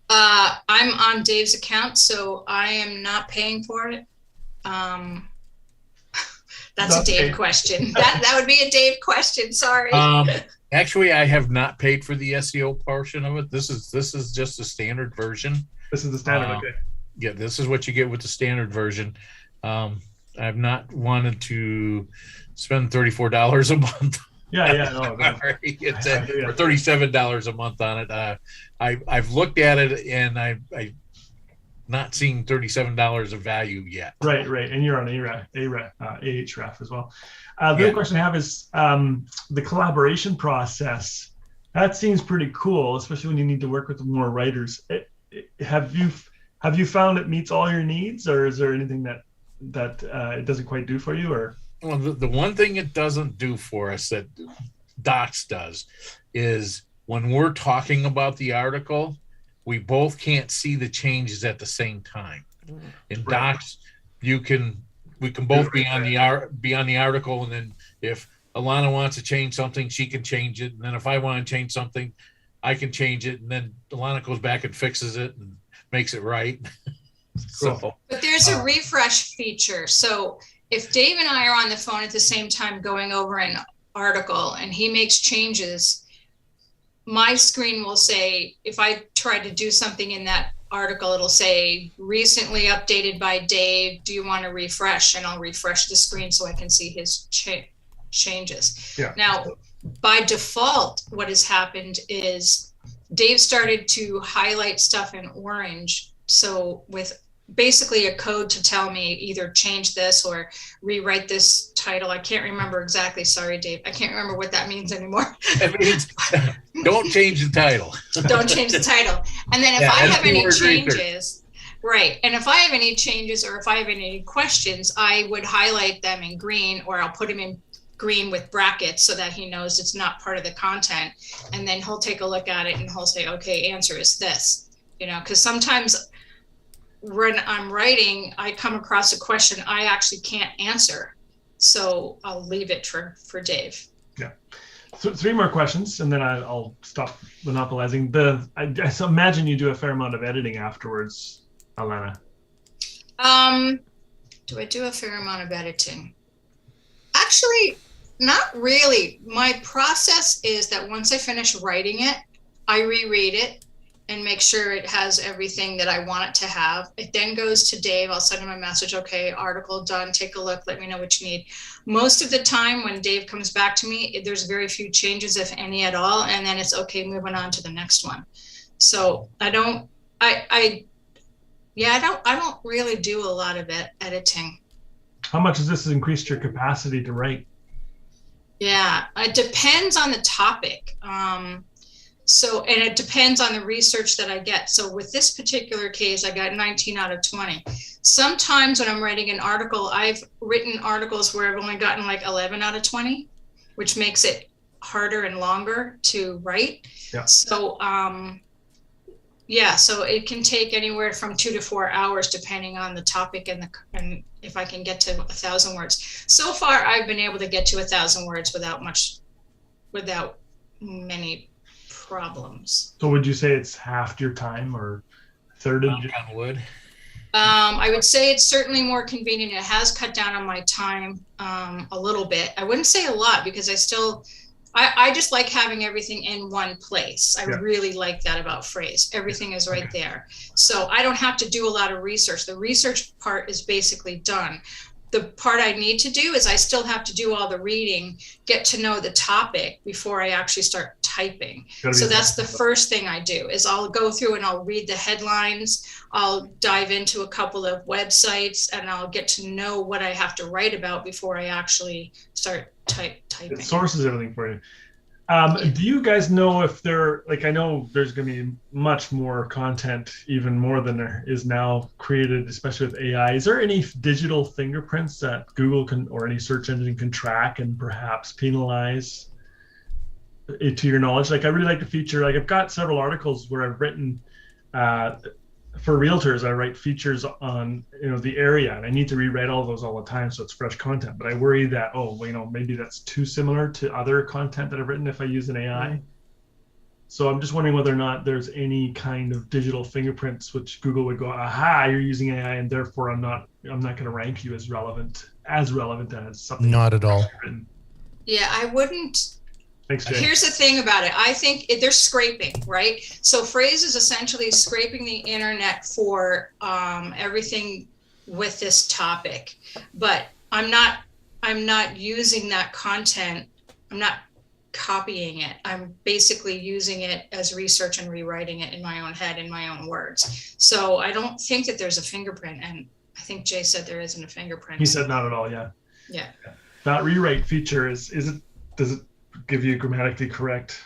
I'm on Dave's account, so I am not paying for it. That's a Dave question. That would be a Dave question. Sorry. Actually, I have not paid for the SEO portion of it. This is just the standard version. This is the standard. Okay. Yeah, this is what you get with the standard version. I've not wanted to spend $34 a month. No, it's or $37 a month on it. I've looked at it and I've not seen $37 of value yet. Right, and you're on Ahref as well. The other question I have is the collaboration process. That seems pretty cool, especially when you need to work with more writers. Have you found it meets all your needs, or is there anything that it doesn't quite do for you? Or well, the one thing it doesn't do for us that Docs does is when we're talking about the article, we both can't see the changes at the same time. In Docs, we can both be on the article, and then if Alanna wants to change something, she can change it, and then if I want to change something, I can change it, and then Alanna goes back and fixes it and makes it right. So, but there's a refresh feature. So if Dave and I are on the phone at the same time going over an article and he makes changes, my screen will say, if I try to do something in that article, it'll say recently updated by Dave. Do you want to refresh? And I'll refresh the screen so I can see his changes. Yeah. Now, by default, what has happened is Dave started to highlight stuff in orange. So with basically a code to tell me either change this or rewrite this title. I can't remember exactly. Sorry, Dave. I can't remember what that means anymore. It means don't change the title. Don't change the title. And then if I have any changes, right. And if I have any changes or if I have any questions, I would highlight them in green, or I'll put them in green with brackets so that he knows it's not part of the content. And then he'll take a look at it and he'll say, okay, answer is this, because sometimes when I'm writing, I come across a question I actually can't answer. So I'll leave it for Dave. Yeah. So 3 more questions, and then I'll stop monopolizing. I so imagine you do a fair amount of editing afterwards, Alanna. Do I do a fair amount of editing? Actually, not really. My process is that once I finish writing it, I reread it and make sure it has everything that I want it to have. It then goes to Dave. I'll send him a message. Okay, article done. Take a look. Let me know what you need. Most of the time when Dave comes back to me, there's very few changes, if any at all. And then it's okay, moving on to the next one. So I don't really do a lot of editing. How much has this increased your capacity to write? Yeah, it depends on the topic. So, and it depends on the research that I get. So with this particular case, I got 19 out of 20. Sometimes when I'm writing an article, I've written articles where I've only gotten like 11 out of 20, which makes it harder and longer to write. Yeah. So, so it can take anywhere from 2 to 4 hours, depending on the topic and if I can get to 1,000 words. So far, I've been able to get to 1,000 words without many problems. So would you say it's half your time or a third of your wood? I would say it's certainly more convenient. It has cut down on my time a little bit. I wouldn't say a lot, because I just like having everything in one place. I really like that about Frase. Everything is right there. So I don't have to do a lot of research. The research part is basically done. The part I need to do is I still have to do all the reading, get to know the topic before I actually start typing. So that's the first thing I do is I'll go through and I'll read the headlines. I'll dive into a couple of websites and I'll get to know what I have to write about before I actually start typing. It sources everything for you. Do you guys know if I know there's going to be much more content, even more than there is now created, especially with AI. Is there any digital fingerprints that Google can, or any search engine can track and perhaps penalize it, to your knowledge? Like, I really like the feature. Like, I've got several articles where I've written for realtors, I write features on, the area, and I need to rewrite all those all the time, so it's fresh content. But I worry that, maybe that's too similar to other content that I've written if I use an AI. So I'm just wondering whether or not there's any kind of digital fingerprints which Google would go, aha, you're using AI, and therefore I'm not going to rank you as relevant as something. Not at all. Written. Yeah, I wouldn't. Thanks, Jay. Here's the thing about it. I think they're scraping, right? So Frase is essentially scraping the internet for everything with this topic. But I'm not using that content. I'm not copying it. I'm basically using it as research and rewriting it in my own head, in my own words. So I don't think that there's a fingerprint. And I think Jay said there isn't a fingerprint. He said not at all, yeah. Yeah. That rewrite feature does it give you grammatically correct?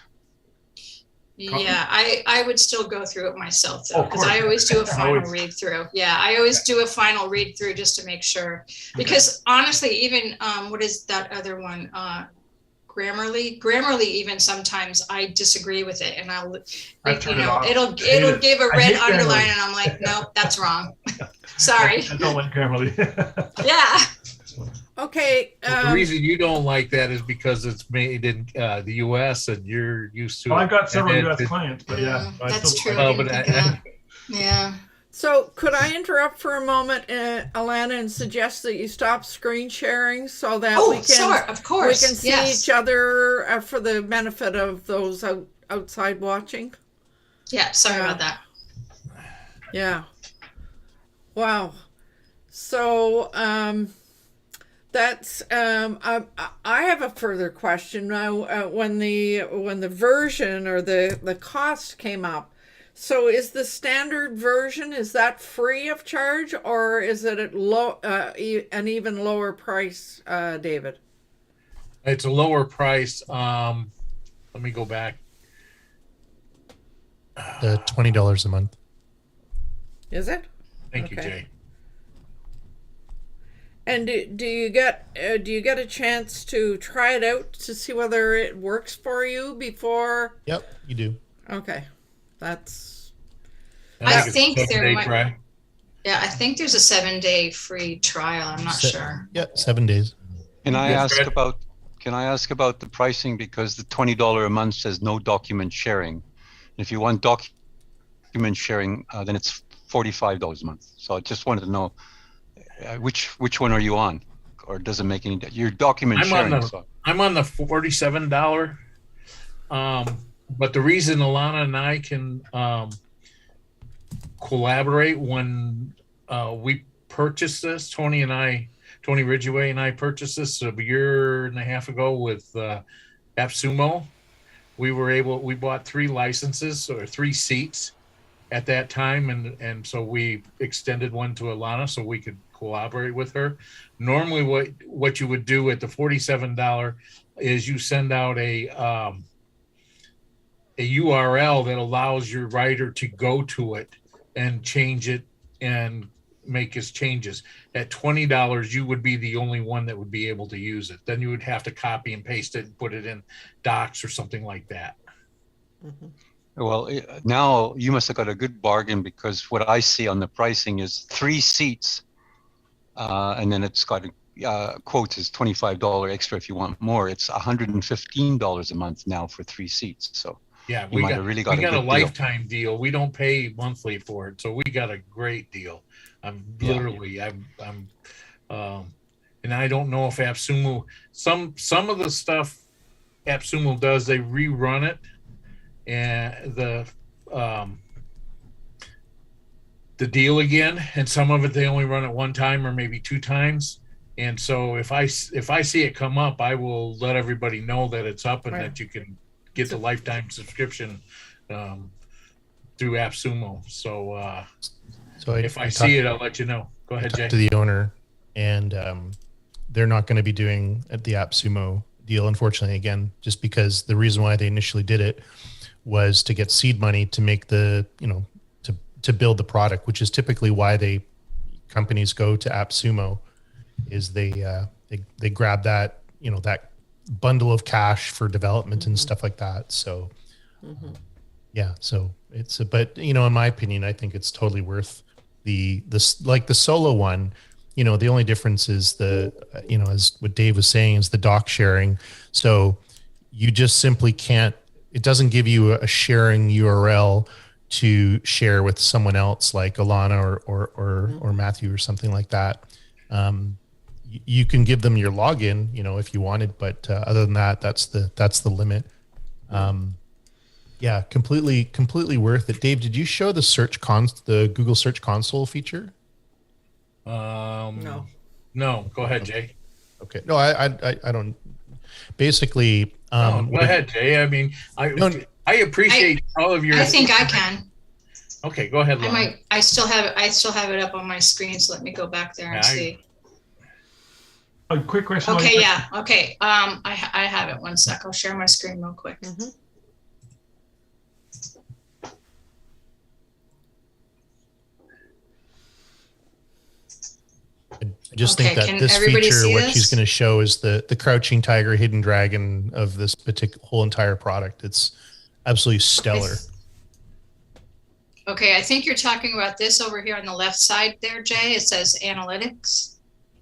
Yeah, I would still go through it myself though, Oh, because I always do a final Always. read through. Yeah, I always do a final read through just to make sure. Because honestly, even what is that other one? Grammarly, even sometimes I disagree with it, and it'll give a red underline, and I'm like, nope, that's wrong. Sorry. I don't like Grammarly. Yeah. Okay. The reason you don't like that is because it's made in the U.S. and you're used to. Well, I've got several and U.S. clients, but yeah, That's true. Well, I didn't think of that. Yeah. So could I interrupt for a moment, Alanna, and suggest that you stop screen sharing so that we can, sure, of course, we can see each other for the benefit of those outside watching? Yeah, sorry about that. Yeah. Wow. So that's I have a further question now. When the version or the cost came up. So is the standard version, is that free of charge, or is it at an even lower price, David? It's a lower price. Let me go back. The $20 a month. Is it? Thank you, Jay. And do you get a chance to try it out to see whether it works for you before? Yep, you do. Okay. I think there might. Try. Yeah, I think there's a 7-day free trial. I'm not sure. Yeah, 7 days. Can I ask about the pricing, because the $20 a month says no document sharing. If you want document sharing, then it's $45 a month. So I just wanted to know which one are you on, or does it make any? Your document sharing. I'm on the $47. But the reason Alanna and I can collaborate when we purchased this, Tony Ridgeway and I purchased this a year and a half ago with AppSumo. We bought 3 licenses or 3 seats at that time, and so we extended one to Alanna so we could collaborate with her. Normally what you would do at the $47 is you send out a URL that allows your writer to go to it and change it and make his changes. At $20, you would be the only one that would be able to use it. Then you would have to copy and paste it and put it in Docs or something like that. Mm-hmm. Well, now you must have got a good bargain, because what I see on the pricing is 3 seats, and then it's got quotes is $25 extra if you want more. It's $115 a month now for 3 seats. So yeah, we got a lifetime deal. We don't pay monthly for it, so we got a great deal. And I don't know if AppSumo, some of the stuff AppSumo does, they rerun it, and the deal again, and some of it they only run it 1 time or maybe 2 times. And so if I see it come up, I will let everybody know that it's up and that you can get the lifetime subscription through AppSumo. So if I see it, I'll let you know. Go ahead, Jay. To the owner, and they're not going to be doing the AppSumo deal, unfortunately, again, just because the reason why they initially did it was to get seed money to make to build the product, which is typically why companies go to AppSumo, is they grab that, that bundle of cash for development and stuff like that. So Yeah. So it's but in my opinion, I think it's totally worth like the solo one. The only difference is as what Dave was saying, is the doc sharing. So you just simply can't, it doesn't give you a sharing URL to share with someone else like Alanna or Matthew or something like that. You can give them your login, if you wanted, but other than that, that's the limit. Yeah, completely worth it. Dave, did you show the Google Search Console feature? No. No, go ahead, Jay. Okay. No, I don't. Basically, Go ahead, Jay. I mean, I appreciate all of your. I think I can. Okay, go ahead, Lana. I still have it up on my screen, so let me go back there and see. A quick question. Okay, yeah. Okay. I have it. One sec. I'll share my screen real quick. I just think that this feature, what she's going to show, is the crouching tiger, hidden dragon of this particular whole entire product. It's absolutely stellar. Okay, I think you're talking about this over here on the left side there, Jay. It says analytics.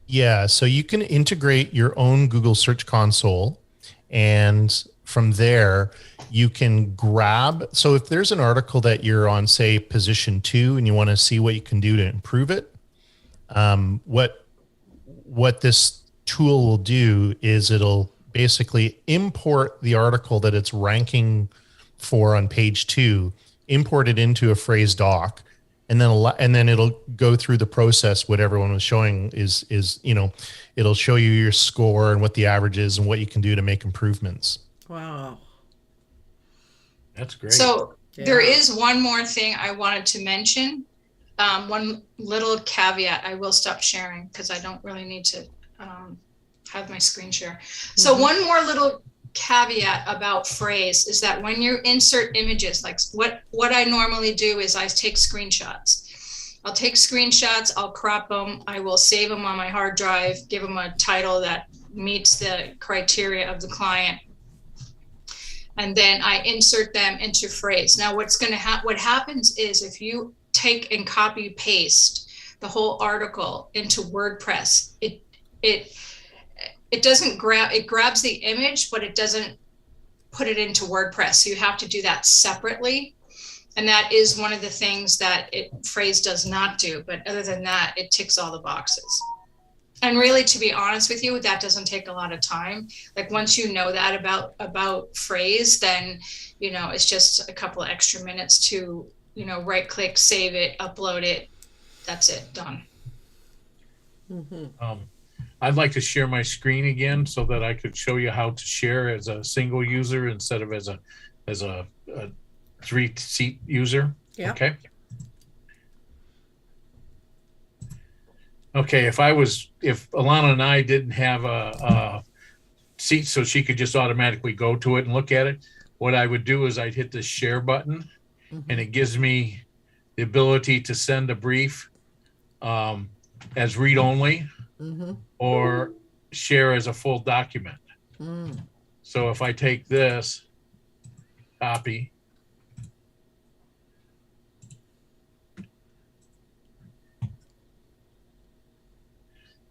Yeah, so you can integrate your own Google Search Console, and from there you can grab. So if there's an article that you're on, say, position 2, and you want to see what you can do to improve it, what this tool will do is it'll basically import the article that it's ranking for on page 2, import it into a Frase doc, and then it'll go through the process. What everyone was showing is it'll show you your score and what the average is and what you can do to make improvements. Wow, that's great. So there is one more thing I wanted to mention. One little caveat. I will stop sharing because I don't really need to have my screen share. So one more little caveat about Frase is that when you insert images, like what I normally do is I take screenshots. I'll take screenshots, I'll crop them, I will save them on my hard drive, give them a title that meets the criteria of the client, and then I insert them into Frase. Now what happens is if you take and copy paste the whole article into WordPress, it doesn't grabs the image, but it doesn't put it into WordPress. So you have to do that separately. And that is one of the things that Frase does not do. But other than that, it ticks all the boxes. And really, to be honest with you, that doesn't take a lot of time. Like once you know that about Frase, then, it's just a couple of extra minutes to, right click, save it, upload it. That's it, done. I'd like to share my screen again so that I could show you how to share as a single user instead of as a 3-seat user. Yeah. Okay. Okay. If Alanna and I didn't have a seat so she could just automatically go to it and look at it, what I would do is I'd hit the share button, and it gives me the ability to send a brief as read only. Or share as a full document. So if I take this, copy,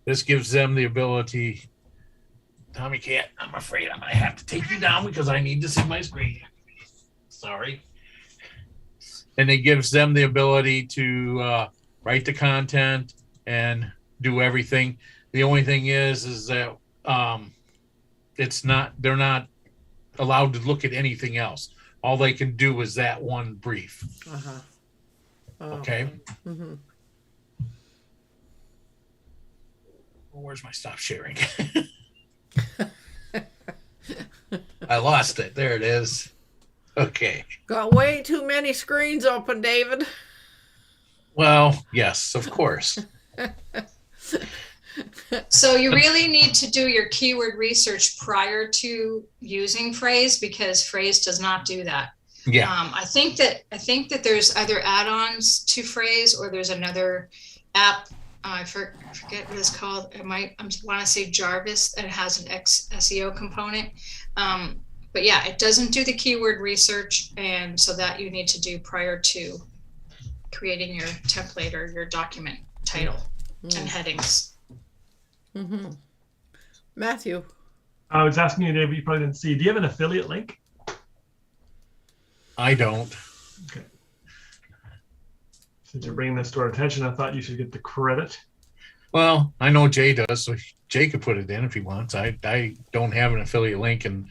this gives them the ability. Tommy can't. I'm afraid I'm going to have to take you down because I need to see my screen. Sorry. And it gives them the ability to write the content and do everything. The only thing is that they're not allowed to look at anything else. All they can do is that one brief. Okay. Well, where's my stop sharing? I lost it. There it is. Okay. Got way too many screens open, David. Well, yes, of course. So you really need to do your keyword research prior to using Frase, because Frase does not do that. Yeah. I think that there's either add-ons to Frase or there's another app. I forget what it's called. I want to say Jarvis, that has an SEO component. But yeah, it doesn't do the keyword research, and so that you need to do prior to creating your template or your document title and headings. Mm-hmm. Matthew. I was asking you, David, you probably didn't see. Do you have an affiliate link? I don't. Okay. Since you're bringing this to our attention, I thought you should get the credit. Well, I know Jay does, so Jay could put it in if he wants. I don't have an affiliate link, and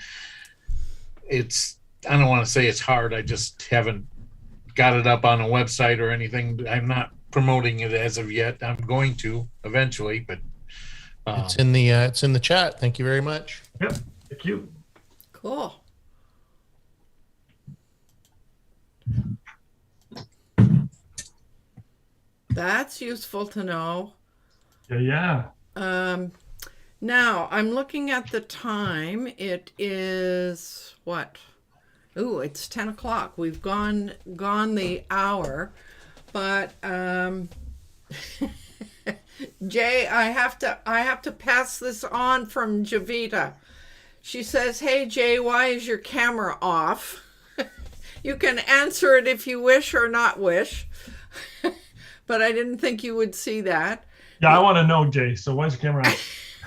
it's, I don't want to say it's hard. I just haven't got it up on a website or anything. I'm not promoting it as of yet. I'm going to eventually, but it's in the chat. Thank you very much. Yep. Thank you. Cool. That's useful to know. Yeah. Now I'm looking at the time. It is what? Ooh, it's 10 o'clock. We've gone the hour, but Jay, I have to pass this on from Javita. She says, "Hey Jay, why is your camera off?" You can answer it if you wish or not wish, but I didn't think you would see that. Yeah, I want to know, Jay. So why is the camera on?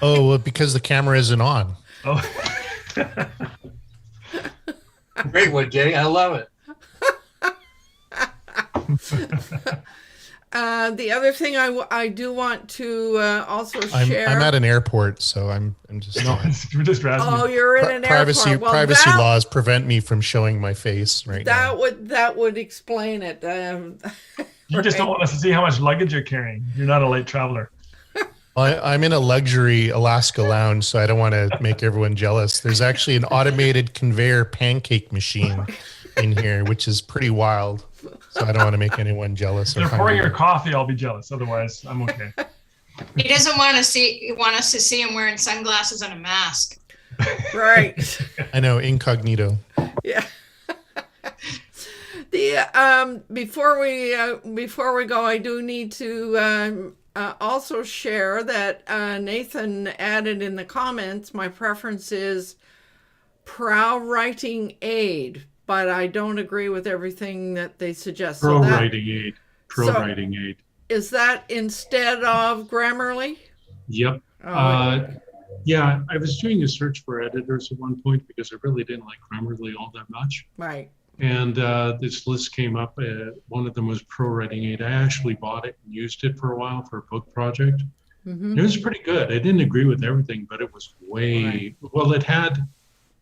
Oh, well, because the camera isn't on. Oh. great one, Jay. I love it. The other thing I do want to also share. I'm at an airport, so I'm just. No, we're just asking. Oh, you're in an privacy airport. Well, privacy laws prevent me from showing my face right now. That would explain it. You just don't want us to see how much luggage you're carrying. You're not a late traveler. I'm in a luxury Alaska lounge, so I don't want to make everyone jealous. There's actually an automated conveyor pancake machine in here, which is pretty wild. So I don't want to make anyone jealous. If they're pouring your coffee, I'll be jealous. Otherwise, I'm okay. He doesn't want us to see him wearing sunglasses and a mask. Right. I know, incognito. Yeah. Before we go, I do need to also share that Nathan added in the comments, my preference is Pro Writing Aid, but I don't agree with everything that they suggest. Pro Writing Aid. Writing Aid. Is that instead of Grammarly? Yep. Yeah, I was doing a search for editors at one point because I really didn't like Grammarly all that much. Right. And this list came up. One of them was Pro Writing Aid. I actually bought it and used it for a while for a book project. Mm-hmm. It was pretty good. I didn't agree with everything, but it was well.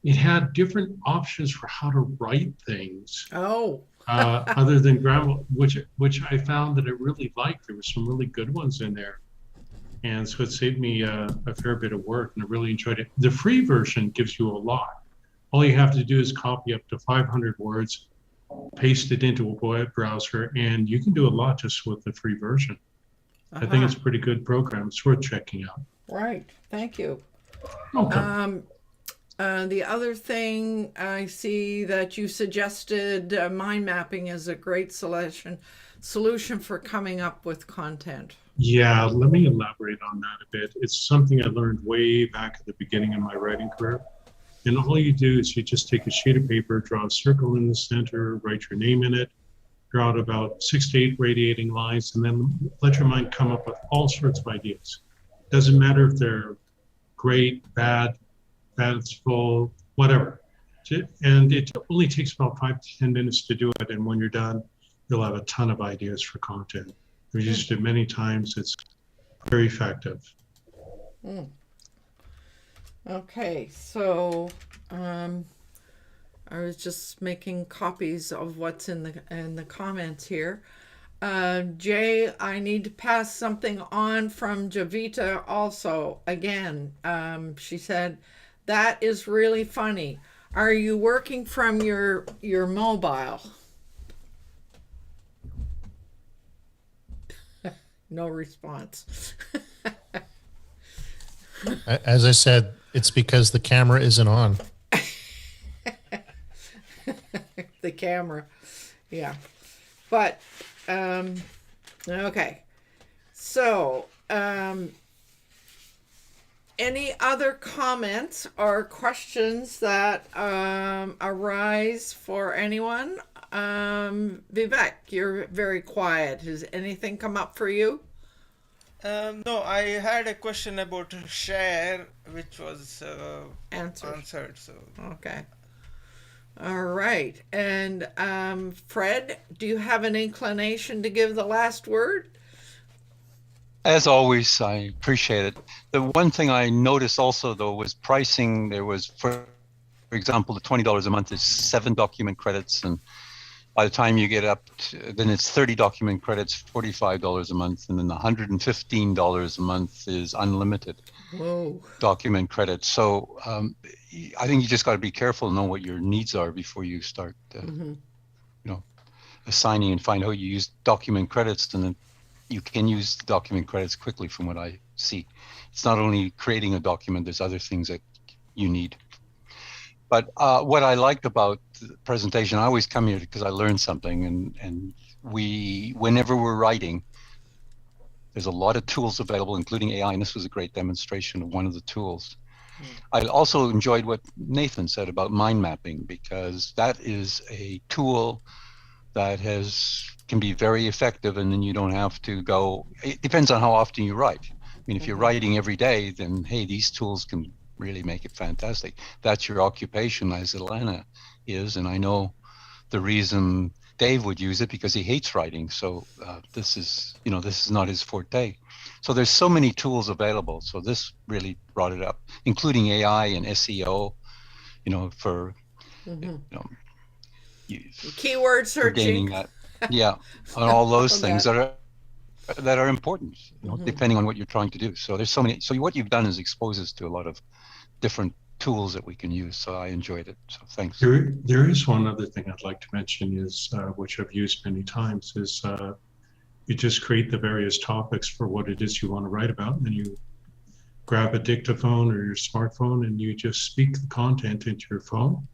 It had different options for how to write things. Oh. Other than Grammarly, which I found that I really liked. There were some really good ones in there, and so it saved me a fair bit of work, and I really enjoyed it. The free version gives you a lot. All you have to do is copy up to 500 words, paste it into a web browser, and you can do a lot just with the free version. I think it's a pretty good program. It's worth checking out. Right. Thank you. Okay. The other thing I see that you suggested mind mapping is a great solution for coming up with content. Yeah, let me elaborate on that a bit. It's something I learned way back at the beginning of my writing career. And all you do is you just take a sheet of paper, draw a circle in the center, write your name in it, draw out about 6 to 8 radiating lines, and then let your mind come up with all sorts of ideas. Doesn't matter if they're great, bad, fanciful, whatever. And it only takes about 5 to 10 minutes to do it. And when you're done, you'll have a ton of ideas for content. We've used it many times. It's very effective. Mm. Okay, so I was just making copies of what's in the comments here. Jay, I need to pass something on from Javita also. Again, she said, that is really funny. Are you working from your mobile? No response. As I said, it's because the camera isn't on. The camera. Yeah. But, okay. So, Any other comments or questions that arise for anyone? Vivek, you're very quiet. Has anything come up for you? No, I had a question about share, which was answered. So Okay. All right. And Fred, do you have an inclination to give the last word? As always, I appreciate it. The one thing I noticed also, though, was pricing. There was, for example, the $20 a month is 7 document credits, and by the time you get up to, then it's 30 document credits, $45 a month, and then $115 a month is unlimited. Whoa. Document credits. So I think you just got to be careful and know what your needs are before you start, assigning and find out how you use document credits, and then you can use the document credits quickly from what I see. It's not only creating a document, there's other things that you need. But what I liked about the presentation, I always come here because I learned something, and whenever we're writing, there's a lot of tools available, including AI, and this was a great demonstration of one of the tools. I also enjoyed what Nathan said about mind mapping, because that is a tool that can be very effective, and then you don't have to go, it depends on how often you write. I mean, if you're writing every day, then hey, these tools can really make it fantastic. That's your occupation, as Alanna is, and I know the reason Dave would use it, because he hates writing. So this is not his forte. So there's so many tools available. So this really brought it up, including AI and SEO, for keyword searching. That, yeah, and all those things that are important, depending on what you're trying to do. So there's so many. So what you've done is expose us to a lot of different tools that we can use. So I enjoyed it. So thanks. There is one other thing I'd like to mention is, which I've used many times, is you just create the various topics for what it is you want to write about, and then you grab a dictaphone or your smartphone and you just speak the content into your phone.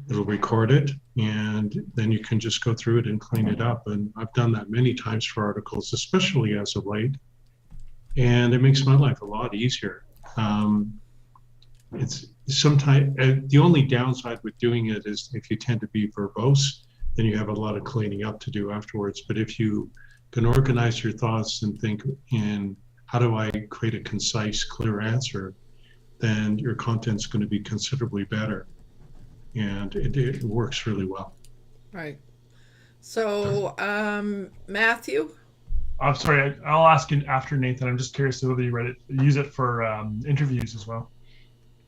It'll record it, and then you can just go through it and clean it up. And I've done that many times for articles, especially as of late, and it makes my life a lot easier. It's sometimes the only downside with doing it is if you tend to be verbose, then you have a lot of cleaning up to do afterwards. But if you can organize your thoughts and think in how do I create a concise, clear answer, then your content's going to be considerably better. And it works really well. Right. So, Matthew? I'm sorry, I'll ask you after Nathan. I'm just curious whether you use it for interviews as well.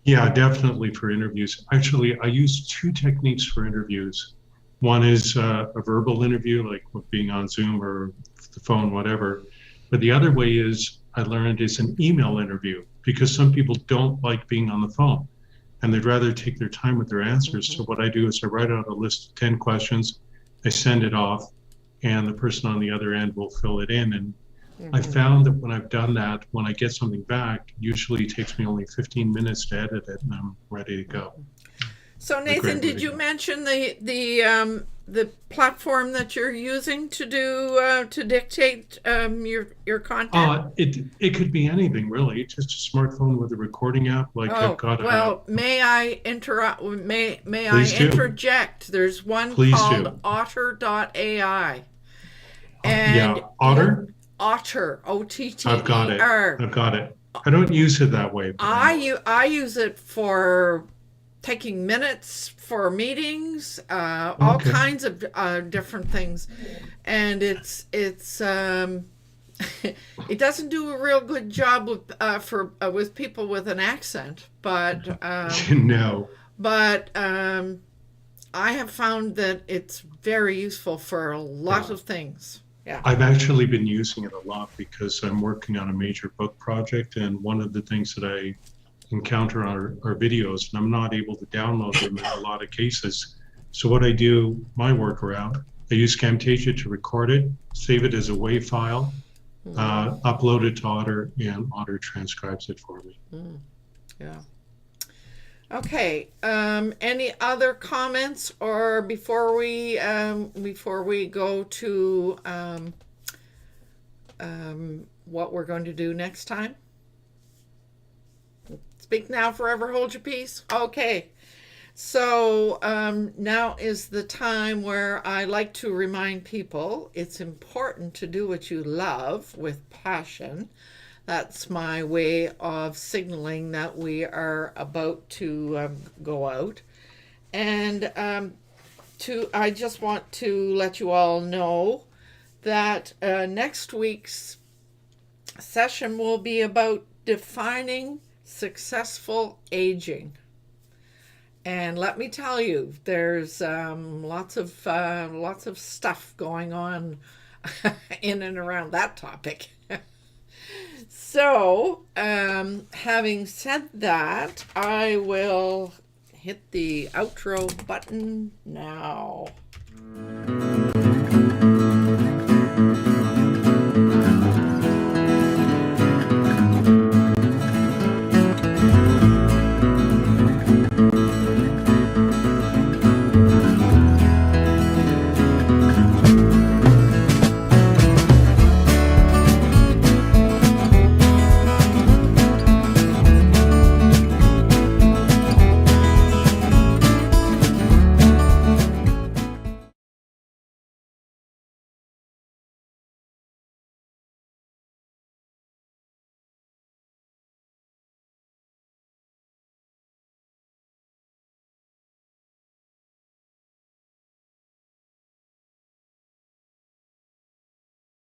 Yeah, definitely for interviews. Actually, I use 2 techniques for interviews. One is a verbal interview, like with being on Zoom or the phone, whatever. But the other way is, I learned, is an email interview, because some people don't like being on the phone and they'd rather take their time with their answers. So what I do is I write out a list of 10 questions, I send it off, and the person on the other end will fill it in. And I found that when I've done that, when I get something back, usually it takes me only 15 minutes to edit it, and I'm ready to go. So Nathan, did you mention the platform that you're using to do to dictate your content? It could be anything really. It's just a smartphone with a recording app. Like I've got. Well, may I interrupt? May I Please do. interject? There's one Please called do. Otter.ai. And Yeah, Otter. Otter, OTTER. I've got it. I've got it. I don't use it that way. I use it for taking minutes for meetings, all kinds of different things, and it's it doesn't do a real good job with people with an accent, but no. But I have found that it's very useful for a lot of things. Yeah. I've actually been using it a lot because I'm working on a major book project, and one of the things that I encounter are videos, and I'm not able to download them in a lot of cases. So what I do, my workaround, I use Camtasia to record it, save it as a WAV file, upload it to Otter, and Otter transcribes it for me. Yeah. Okay. Any other comments, or before we go to what we're going to do next time? Speak now, forever hold your peace. Okay. So now is the time where I like to remind people it's important to do what you love with passion. That's my way of signaling that we are about to go out. And I just want to let you all know that next week's session will be about defining successful aging. And let me tell you, there's lots of stuff going on in and around that topic. So, having said that, I will hit the outro button now.